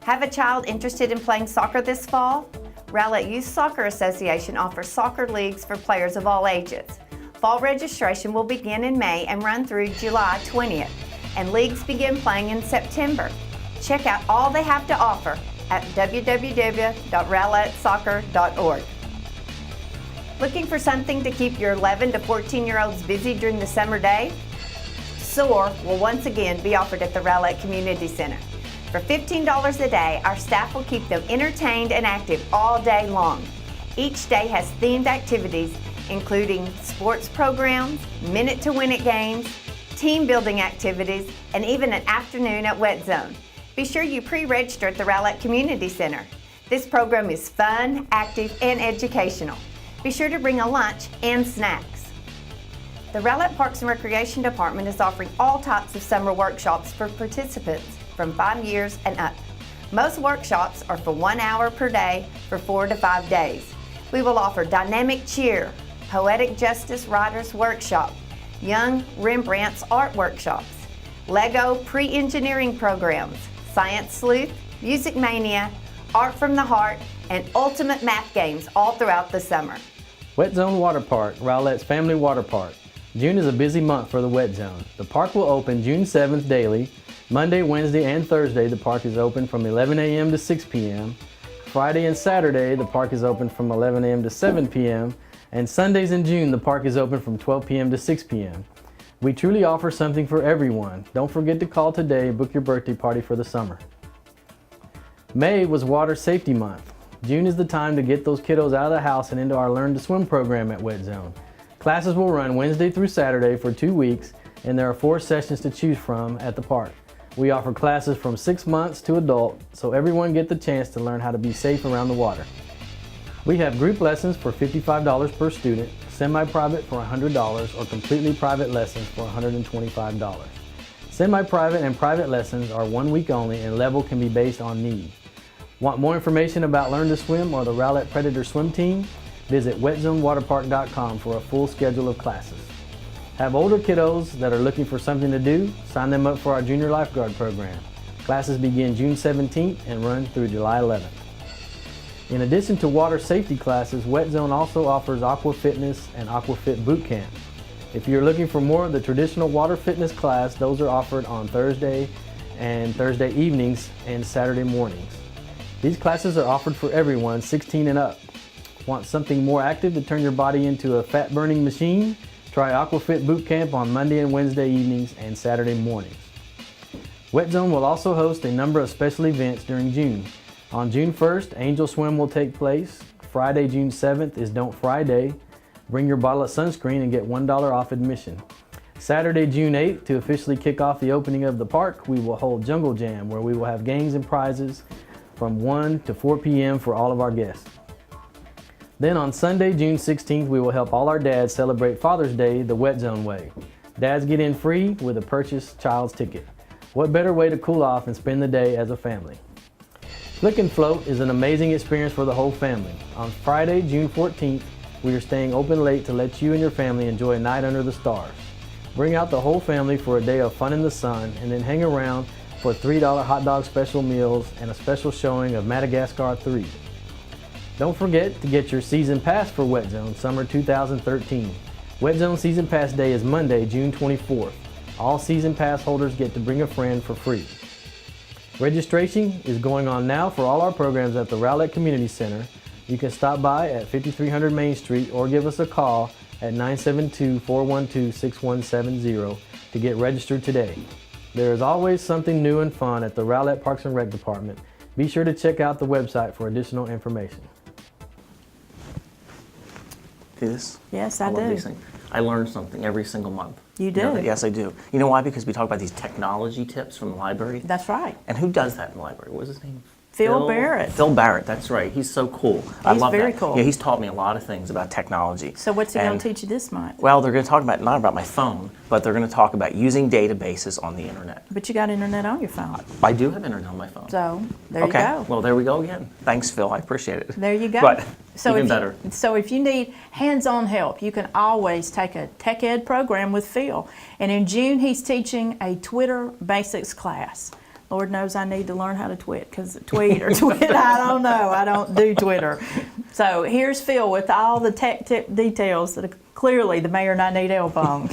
Have a child interested in playing soccer this fall? Rowlett Youth Soccer Association offers soccer leagues for players of all ages. Fall registration will begin in May and run through July 20th, and leagues begin playing in September. Check out all they have to offer at www.rowlettsoccer.org. Looking for something to keep your 11 to 14-year-olds busy during the summer day? SOAR will once again be offered at the Rowlett Community Center. For $15 a day, our staff will keep them entertained and active all day long. Each day has themed activities including sports programs, Minute to Win It games, team building activities, and even an afternoon at Wet Zone. Be sure you pre-register at the Rowlett Community Center. This program is fun, active, and educational. Be sure to bring a lunch and snacks. The Rowlett Parks and Recreation Department is offering all types of summer workshops for participants from 5 years and up. Most workshops are for 1 hour per day for 4 to 5 days. We will offer dynamic cheer, poetic justice writers workshop, young Rembrandt's art workshops, Lego pre-engineering programs, science sleuth, music mania, art from the heart, and ultimate math games all throughout the summer. Wet Zone Water Park, Rowlett's family water park. June is a busy month for the Wet Zone. The park will open June 7th daily. Monday, Wednesday, and Thursday, the park is open from 11 a.m. to 6 p.m. Friday and Saturday, the park is open from 11 a.m. to 7 p.m. And Sundays in June, the park is open from 12 p.m. to 6 p.m. We truly offer something for everyone. Don't forget to call today and book your birthday party for the summer. May was Water Safety Month. June is the time to get those kiddos out of the house and into our Learn to Swim program at Wet Zone. Classes will run Wednesday through Saturday for 2 weeks, and there are 4 sessions to choose from at the park. We offer classes from 6 months to adult, so everyone gets the chance to learn how to be safe around the water. We have group lessons for $55 per student, semi-private for $100, or completely private lessons for $125. Semi-private and private lessons are 1 week only, and level can be based on need. Want more information about Learn to Swim or the Rowlett Predator Swim Team? Visit wetzonewaterpark.com for a full schedule of classes. Have older kiddos that are looking for something to do? Sign them up for our Junior Lifeguard program. Classes begin June 17th and run through July 11th. In addition to water safety classes, Wet Zone also offers Aqua Fitness and Aqua Fit Boot Camp. If you're looking for more of the traditional water fitness class, those are offered on Thursday and Thursday evenings and Saturday mornings. These classes are offered for everyone 16 and up. Want something more active to turn your body into a fat-burning machine? Try AquaFit Boot Camp on Monday and Wednesday evenings and Saturday mornings. Wet Zone will also host a number of special events during June. On June 1st, Angel Swim will take place. Friday, June 7th is Don't Fry Day. Bring your bottle of sunscreen and get $1 off admission. Saturday, June 8th, to officially kick off the opening of the park, we will hold Jungle Jam, where we will have games and prizes from 1 to 4 p.m. for all of our guests. Then on Sunday, June 16th, we will help all our dads celebrate Father's Day the Wet Zone way. Dads get in free with a purchased child's ticket. What better way to cool off and spend the day as a family? Flick and Float is an amazing experience for the whole family. On Friday, June 14th, we are staying open late to let you and your family enjoy a night under the stars. Bring out the whole family for a day of fun in the sun and then hang around for $3 hot dog special meals and a special showing of Madagascar 3. Don't forget to get your season pass for Wet Zone Summer 2013. Wet Zone Season Pass Day is Monday, June 24th. All season pass holders get to bring a friend for free. Registration is going on now for all our programs at the Rowlett Community Center. You can stop by at 5300 Main Street or give us a call at 972-412-6170 to get registered today. There is always something new and fun at the Rowlett Parks and Rec Department. Be sure to check out the website for additional information. See this? Yes, I love do. these things. I learn something every single month. You know do? that? Yes, I do. You know why? Because we talk about these technology tips from the library. That's right. And who does that in the library? What was his name? Phil Barrett. Phil Barrett, that's right. He's so cool. I He's love very that. cool. Yeah, he's taught me a lot of things about technology. So what's he going And, to teach you this month? Well, they're going to talk about, not about my phone, but they're going to talk about using databases on the internet. But you got internet on your phone. I do have internet on my phone. So there okay. you go. Well, there we go again. Thanks, Phil. I appreciate it. There you go. But even if better. So if you need hands-on help, you can always take a tech ed program with Phil. And in June, he's teaching a Twitter basics class. Lord knows I need to learn how to tweet, I don't know. I don't do Twitter. So here's Phil with all the tech tip details that are clearly the mayor and I need help on.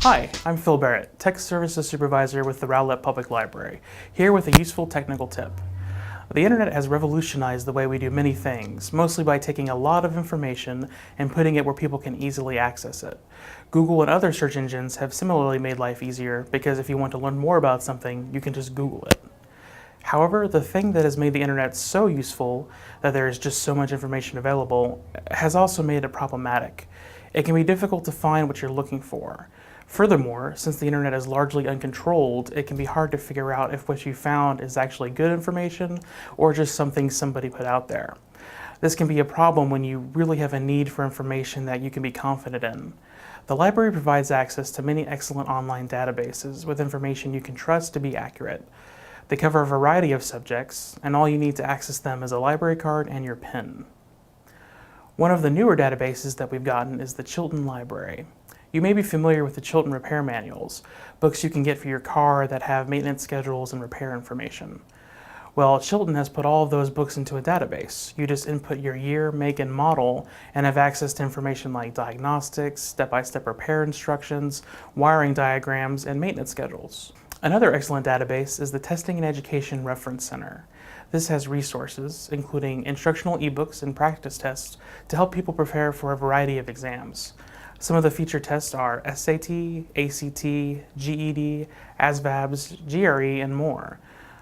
Hi, I'm Phil Barrett, Tech Services Supervisor with the Rowlett Public Library, here with a useful technical tip. The internet has revolutionized the way we do many things, mostly by taking a lot of information and putting it where people can easily access it. Google and other search engines have similarly made life easier because if you want to learn more about something, you can just Google it. However, the thing that has made the internet so useful that there is just so much information available has also made it problematic. It can be difficult to find what you're looking for. Furthermore, since the internet is largely uncontrolled, it can be hard to figure out if what you found is actually good information or just something somebody put out there. This can be a problem when you really have a need for information that you can be confident in. The library provides access to many excellent online databases with information you can trust to be accurate. They cover a variety of subjects, and all you need to access them is a library card and your PIN. One of the newer databases that we've gotten is the Chilton Library. You may be familiar with the Chilton repair manuals, books you can get for your car that have maintenance schedules and repair information. Well, Chilton has put all of those books into a database. You just input your year, make, and model and have access to information like diagnostics, step-by-step repair instructions, wiring diagrams, and maintenance schedules. Another excellent database is the Testing and Education Reference Center. This has resources, including instructional ebooks and practice tests to help people prepare for a variety of exams. Some of the featured tests are SAT, ACT, GED, ASVABs, GRE, and more.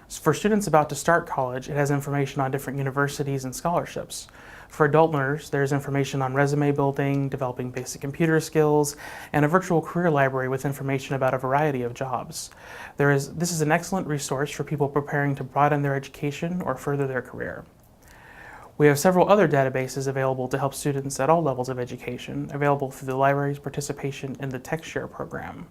For students about to start college, it has information on different universities and scholarships. For adult learners, there's information on resume building, developing basic computer skills, and a virtual career library with information about a variety of jobs. This is an excellent resource for people preparing to broaden their education or further their career. We have several other databases available to help students at all levels of education, available through the library's participation in the TechShare program.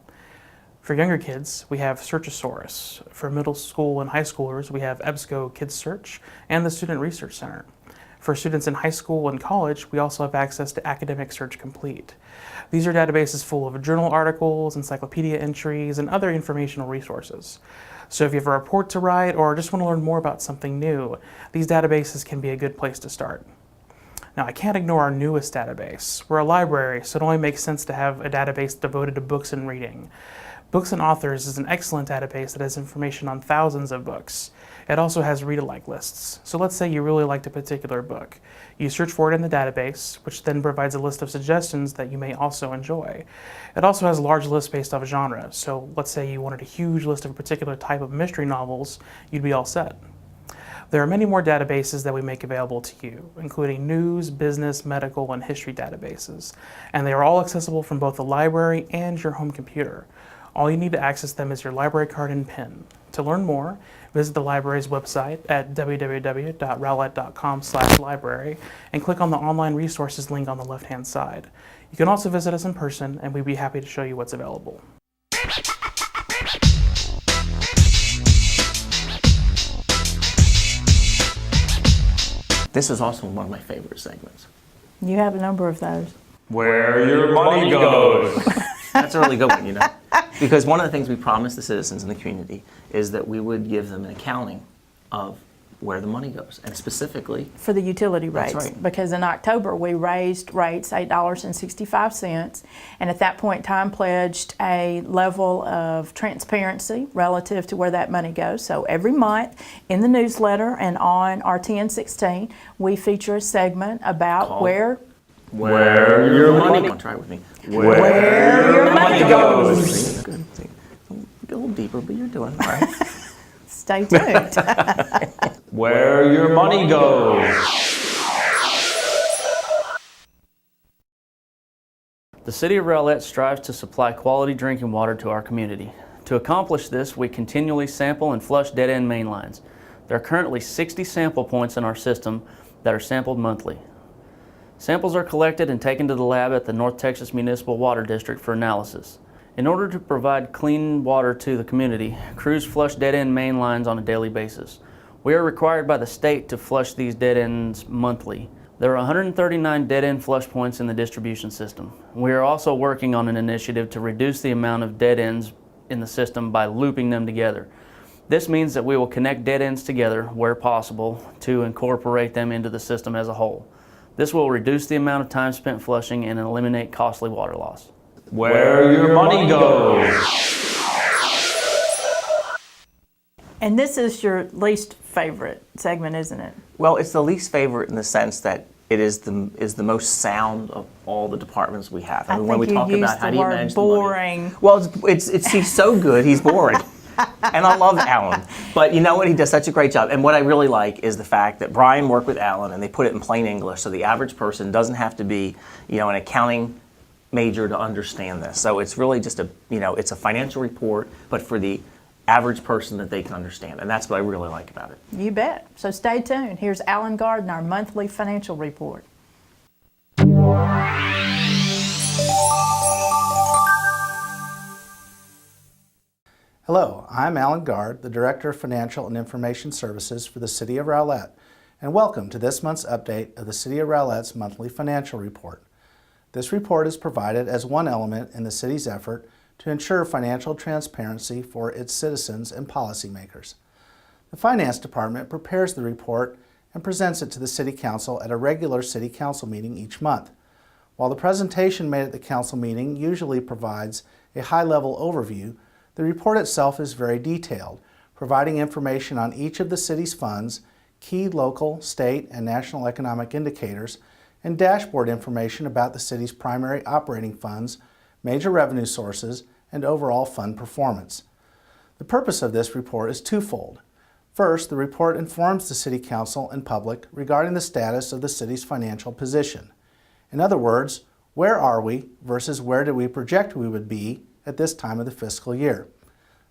For younger kids, we have Searchosaurus. For middle school and high schoolers, we have EBSCO Kids Search and the Student Research Center. For students in high school and college, we also have access to Academic Search Complete. These are databases full of journal articles, encyclopedia entries, and other informational resources. So if you have a report to write or just want to learn more about something new, these databases can be a good place to start. Now, I can't ignore our newest database. We're a library, so it only makes sense to have a database devoted to books and reading. Books and Authors is an excellent database that has information on thousands of books. It also has read-alike lists. So let's say you really liked a particular book. You search for it in the database, which then provides a list of suggestions that you may also enjoy. It also has a large list based off genre. So let's say you wanted a huge list of a particular type of mystery novels, you'd be all set. There are many more databases that we make available to you, including news, business, medical, and history databases. And they are all accessible from both the library and your home computer. All you need to access them is your library card and PIN. To learn more, visit the library's website at www.rowlett.com/library and click on the online resources link on the left-hand side. You can also visit us in person, and we'd be happy to show you what's available. This is also one of my favorite segments. You have a number of those. Where your money goes. That's a really good one, you know. Because one of the things we promised the citizens in the community is that we would give them an accounting of where the money goes, and specifically for the utility That's rates. right. Because in October, we raised rates $8.65, and at that point in time pledged a level of transparency relative to where that money goes. So every month in the newsletter and on RTN 16, we feature a segment about Called where Where your money Try it with me. Where your money goes. Good. Go a little deeper, but you're doing all right. stay tuned. Where your money goes. The City of Rowlett strives to supply quality drinking water to our community. To accomplish this, we continually sample and flush dead-end main lines. There are currently 60 sample points in our system that are sampled monthly. Samples are collected and taken to the lab at the North Texas Municipal Water District for analysis. In order to provide clean water to the community, crews flush dead-end main lines on a daily basis. We are required by the state to flush these dead ends monthly. There are 139 dead-end flush points in the distribution system. We are also working on an initiative to reduce the amount of dead ends in the system by looping them together. This means that we will connect dead ends together where possible to incorporate them into the system as a whole. This will reduce the amount of time spent flushing and eliminate costly water loss. Where your money goes. And this is your least favorite segment, isn't it? Well, it's the least favorite in the sense that it is the most sound of all the departments we have. I mean, when we think you talk used about the how do you word manage the money. boring. Well, he's so good, he's boring. And I love Alan. But you know what? He does such a great job. And what I really like is the fact that Brian worked with Alan and they put it in plain English so the average person doesn't have to be, an accounting major to understand this. So it's really just it's a financial report, but for the average person that they can understand. And that's what I really like about it. You bet. So stay tuned. Here's Alan Garden, our monthly financial report. Hello, I'm Alan Gard, the Director of Financial and Information Services for the City of Rowlett, and welcome to this month's update of the City of Rowlett's monthly financial report. This report is provided as one element in the city's effort to ensure financial transparency for its citizens and policymakers. The Finance Department prepares the report and presents it to the City Council at a regular City Council meeting each month. While the presentation made at the Council meeting usually provides a high-level overview, the report itself is very detailed, providing information on each of the city's funds, key local, state, and national economic indicators, and dashboard information about the city's primary operating funds, major revenue sources, and overall fund performance. The purpose of this report is twofold. First, the report informs the City Council and public regarding the status of the city's financial position. In other words, where are we versus where do we project we would be at this time of the fiscal year.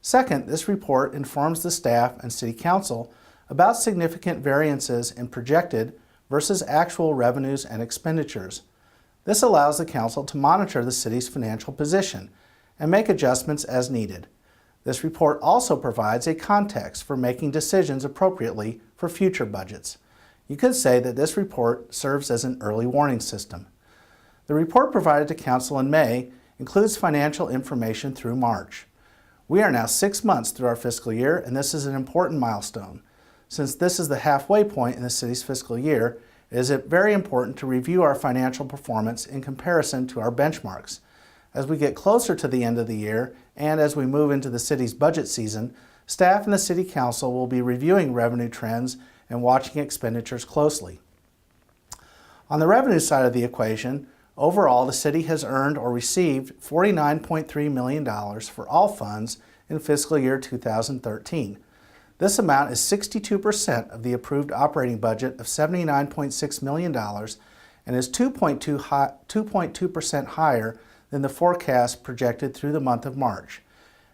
Second, this report informs the staff and City Council about significant variances in projected versus actual revenues and expenditures. This allows the Council to monitor the city's financial position and make adjustments as needed. This report also provides a context for making decisions appropriately for future budgets. You could say that this report serves as an early warning system. The report provided to Council in May includes financial information through March. We are now 6 months through our fiscal year, and this is an important milestone. Since this is the halfway point in the city's fiscal year, it is very important to review our financial performance in comparison to our benchmarks. As we get closer to the end of the year, and as we move into the city's budget season, staff and the City Council will be reviewing revenue trends and watching expenditures closely. On the revenue side of the equation, overall, the city has earned or received $49.3 million for all funds in fiscal year 2013. This amount is 62% of the approved operating budget of $79.6 million and is 2.2% higher than the forecast projected through the month of March.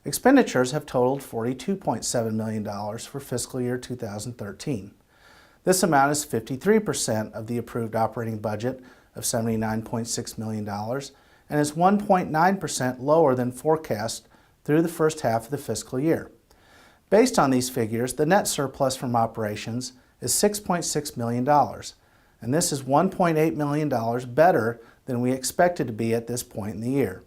Expenditures have totaled $42.7 million for fiscal year 2013. This amount is 53% of the approved operating budget of $79.6 million and is 1.9% lower than forecast through the first half of the fiscal year. Based on these figures, the net surplus from operations is $6.6 million, and this is $1.8 million better than we expected to be at this point in the year.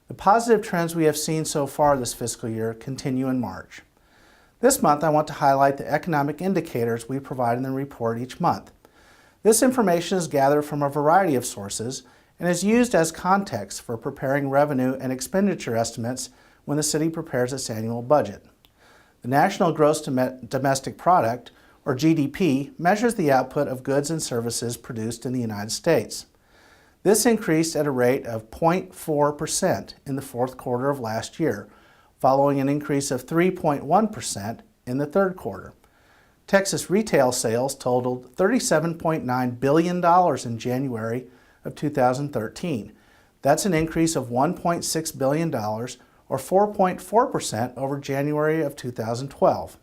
The positive trends we have seen so far this fiscal year continue in March. This month, I want to highlight the economic indicators we provide in the report each month. This information is gathered from a variety of sources and is used as context for preparing revenue and expenditure estimates when the city prepares its annual budget. The National Gross Domestic Product, or GDP, measures the output of goods and services produced in the United States. This increased at a rate of 0.4% in the fourth quarter of last year, following an increase of 3.1% in the third quarter. Texas retail sales totaled $37.9 billion in January of 2013. That's an increase of $1.6 billion, or 4.4% over January of 2012.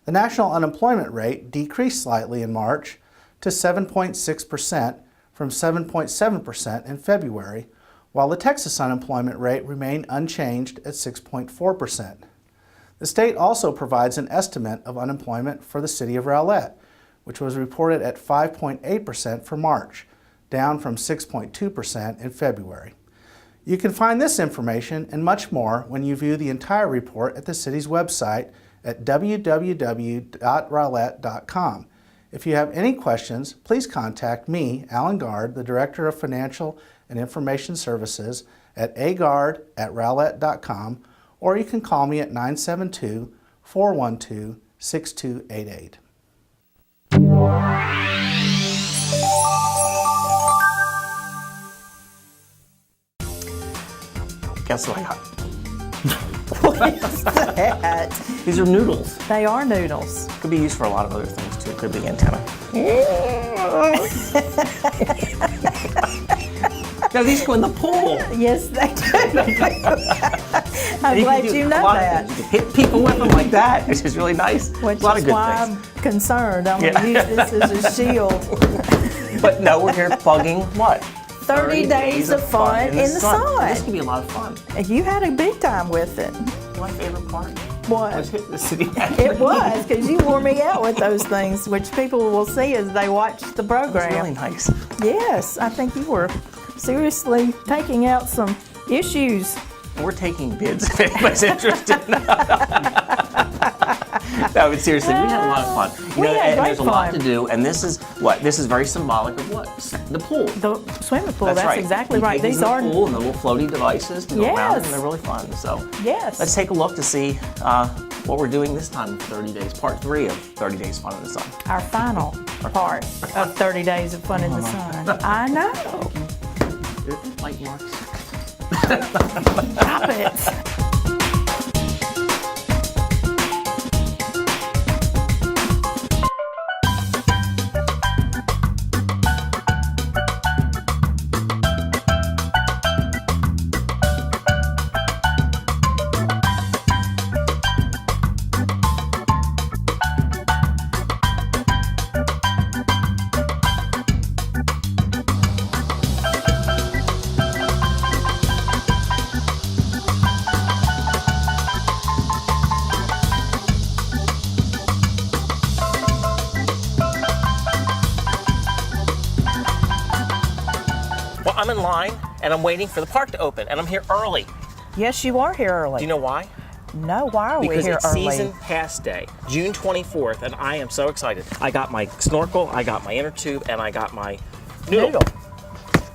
The national unemployment rate decreased slightly in March to 7.6% from 7.7% in February, while the Texas unemployment rate remained unchanged at 6.4%. The state also provides an estimate of unemployment for the city of Rowlett, which was reported at 5.8% for March, down from 6.2% in February. You can find this information and much more when you view the entire report at the city's website at www.rowlett.com. If you have any questions, please contact me, Alan Gard, the Director of Financial and Information Services, at agard@rowlett.com, or you can call me at 972-412-6288. Guess what I got? What is that? These are noodles. They are noodles. Could be used for a lot of other things too. Could be antenna. No, these go in the pool. Yes, they do. I'm glad you know that. You can hit people with them like that, which is really nice. Which a lot is of good why things. I'm concerned. I'm going to use this as a shield. But no, we're here plugging what? 30 days of fun in the sun. This can be a lot of fun. You had a big time with it. My favorite part What? was hitting the city. It was, because you wore me out with those things, which people will see as they watch the program. It's really nice. Yes, I think you were seriously taking out some issues. We're taking bids if anybody's interested. No, but seriously, we had a lot of fun. We had and great there's a lot fun. to do, and this is what? This is very symbolic of what? The pool. The swimming pool, that's right. exactly You right. take These in are, the pool and the little floaty devices to go around, Yes. and they're really fun. So yes. let's take a look to see what we're doing this time for 30 days, part 3 of 30 Days Fun in the Sun. Our final part of 30 Days of Fun in the Sun. I know. Light marks. Stop it. Well, I'm in line and I'm waiting for the park to open, and I'm here early. Yes, you are here early. Do you know why? No, why are we Because here it's early? season pass day, June 24th, and I am so excited. I got my snorkel, I got my inner tube, and I got my noodle.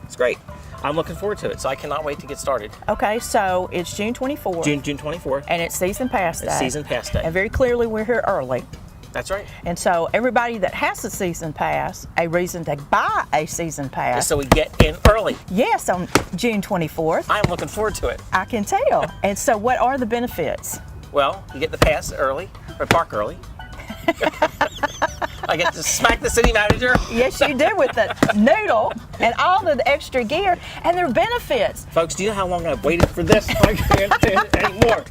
It's great. I'm looking forward to it, so I cannot wait to get started. Okay, so it's June 24th. June 24th. And it's season pass day. It's season pass day. And very clearly we're here early. That's right. And so everybody that has a season pass, a reason to buy a season pass. Just so we get in early. Yes, on June 24th. I am looking forward to it. I can tell. And so what are the benefits? Well, you get the pass early, or park early. I get to smack the city manager. Yes, you do, with the noodle and all the extra gear, and their benefits. Folks, do you know how long I've waited for this? I can't stand it anymore.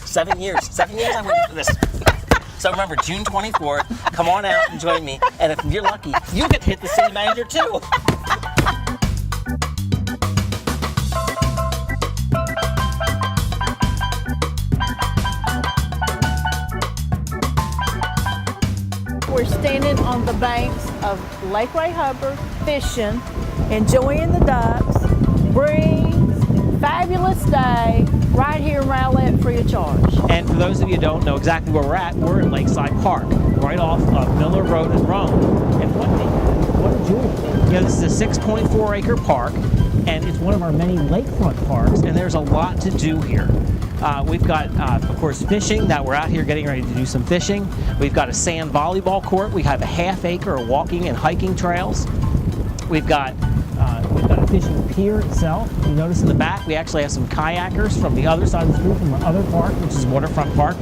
7 years. 7 years I've waited for this. So remember, June 24th, come on out and join me. And if you're lucky, you get to hit the city manager too. We're standing on the banks of Lake Ray Hubbard, fishing, enjoying the ducks, breeze, fabulous day. right here in Rowlett, free of charge. And for those of you who don't know exactly where we're at Lakeside Park, right off of Miller Road in Rome. And what a jewel. You know, this is a 6.4 acre park, and it's one of our many lakefront parks, and there's a lot to do here. We've got, of course, fishing. That we're out here getting ready to do some fishing. We've got a sand volleyball court. We have a half acre of walking and hiking trails. We've got a fishing pier itself. You notice in the back we actually have some kayakers from the other side of the street from our other park, which is Waterfront Park,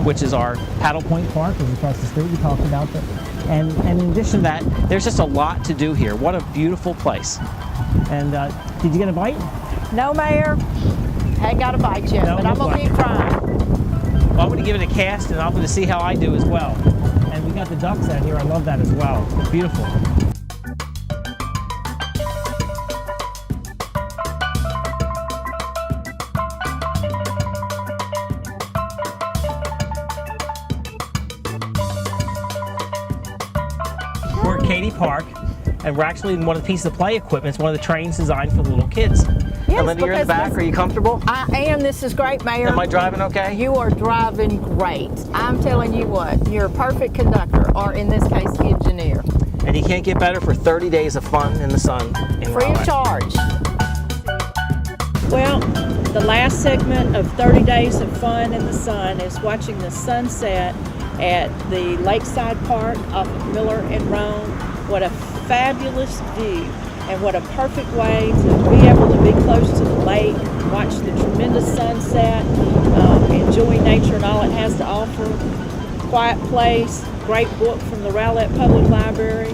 which is our Paddle Point Park, which is across the street. We talked about that. And in addition to that, there's just a lot to do here. What a beautiful place. And did you get a bite? No, Mayor. Ain't got a bite yet, but I'm going to keep trying. Well, I'm going to give it a cast, and I'm going to see how I do as well. And we got the ducks out here. I love that as well. Beautiful. We're at Katy Park, and we're actually in one of the pieces of play equipment. It's one of the trains designed for the little kids. Yes, Linda, you're in the back. Are you comfortable? I am. This is great, Mayor. Am I driving okay? You are driving great. I'm telling you what, you're a perfect conductor, or in this case, engineer. And you can't get better for 30 days of fun in the sun in Free of Rowlett. charge. Well, the last segment of 30 Days of Fun in the Sun is watching the sunset at the Lakeside Park off of Miller and Rome. What a fabulous view, and what a perfect way to be able to be close to the lake, watch the tremendous sunset, enjoy nature and all it has to offer. Quiet place, great book from the Rowlett Public Library,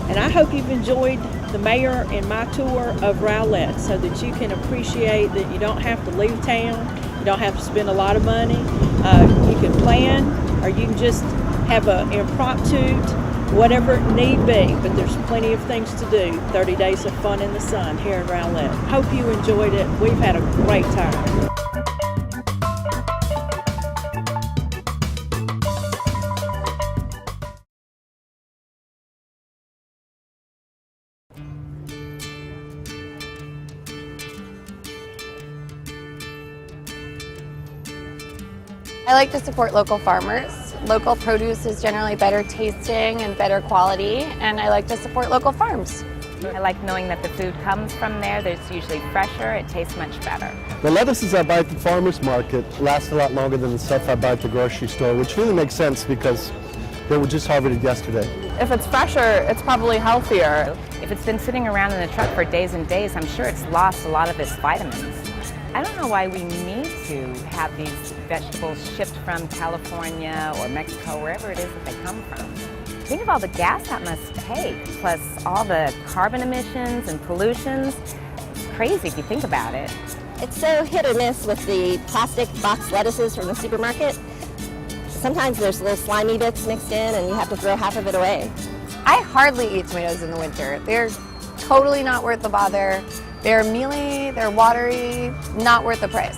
and I hope you've enjoyed the mayor and my tour of Rowlett, so that you can appreciate that you don't have to leave town, you don't have to spend a lot of money. You can plan, or you can just have an impromptu, whatever it need be, but there's plenty of things to do. 30 Days of Fun in the Sun here in Rowlett. Hope you enjoyed it. We've had a great time. I like to support local farmers. Local produce is generally better tasting and better quality, and I like to support local farms. I like knowing that the food comes from there. It's usually fresher. It tastes much better. The lettuces I buy at the farmer's market last a lot longer than the stuff I buy at the grocery store, which really makes sense because they were just harvested yesterday. If it's fresher, it's probably healthier. If it's been sitting around in the truck for days and days, I'm sure it's lost a lot of its vitamins. I don't know why we need to have these vegetables shipped from California or Mexico, wherever it is that they come from. Think of all the gas that must take, plus all the carbon emissions and pollutions. It's crazy if you think about it. It's so hit or miss with the plastic box lettuces from the supermarket. Sometimes there's little slimy bits mixed in and you have to throw half of it away. I hardly eat tomatoes in the winter. They're totally not worth the bother. They're mealy, they're watery, not worth the price.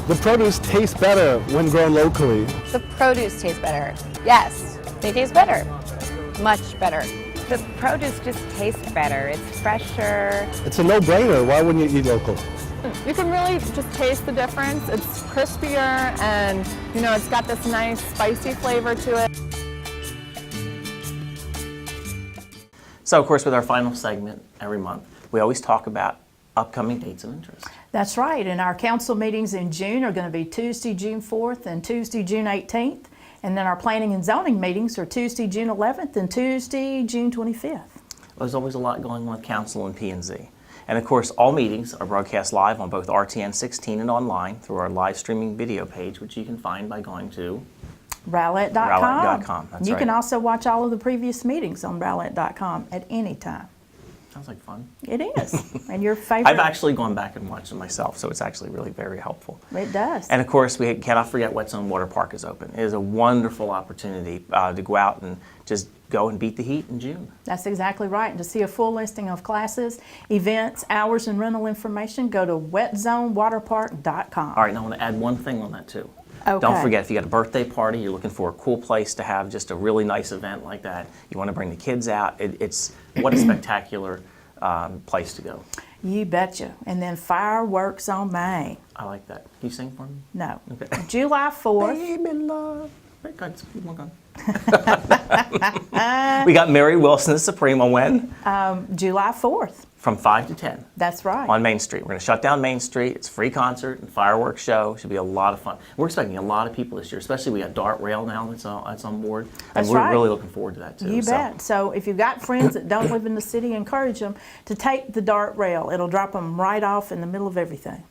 The produce tastes better when grown locally. The produce tastes better. Yes, they taste better. Much better. The produce just tastes better. It's fresher. It's a no-brainer. Why wouldn't you eat local? You can really just taste the difference. It's crispier and, you know, it's got this nice spicy flavor to it. So, of course, with our final segment every month, we always talk about upcoming dates of interest. That's right, and our council meetings in June are going to be Tuesday, June 4th and Tuesday, June 18th. And then our planning and zoning meetings are Tuesday, June 11th and Tuesday, June 25th. There's always a lot going on with council and P&Z. And of course, all meetings are broadcast live on both RTN 16 and online through our live streaming video page, which you can find by going to Rowlett.com. Rowlett.com. That's You right. can also watch all of the previous meetings on Rowlett.com at any time. Sounds like fun. It is. And your favorite. I've actually gone back and watched them myself, so it's actually really very helpful. It does. And of course, we cannot forget Whetstone Water Park is open. It is a wonderful opportunity to go out and just go and beat the heat in June. That's exactly right. And to see a full listing of classes, events, hours, and rental information, go to wetzonewaterpark.com. All right, now I want to add one thing on that too. Okay. Don't forget, if you got a birthday party, you're looking for a cool place to have just a really nice event like that, you want to bring the kids out, it's what a spectacular place to go. You betcha. And then fireworks on Main. I like that. Can you sing for me? No. Okay. July 4th. Baby love. We got Mary Wilson the Supreme on when? July 4th. From 5 to 10. That's right. On Main Street. We're going to shut down Main Street. It's a free concert and fireworks show. Should be a lot of fun. We're expecting a lot of people this year, especially we got Dart Rail now that's on board. That's and we're right. really looking forward to that too. You bet. So if you've got friends that don't live in the city, encourage them to take the Dart Rail. It'll drop them right off in the middle of everything.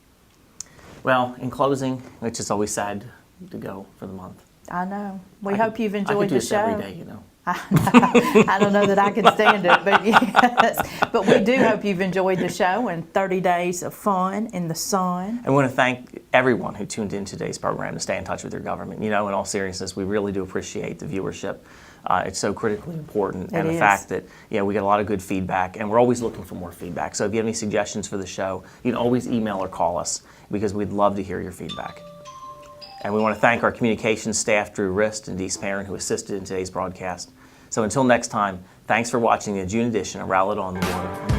Well, in closing, which is always sad to go for the month. I know. We hope you've I enjoyed could do the this show. every day, you know. I don't know that I can stand it, but yes. But we do hope you've enjoyed the show and 30 days of fun in the sun. I want to thank everyone who tuned in today's program to stay in touch with your government. You know, in all seriousness, we really do appreciate the viewership. It's so critically important, and the fact that we get a lot of good feedback, and we're always looking for more feedback. So if you have any suggestions for the show, you can always email or call us because we'd love to hear your feedback. And we want to thank our communications staff, Drew Rist and Dee Sparron, who assisted in today's broadcast. So until next time, thanks for watching the June edition of Rowlett on the Water.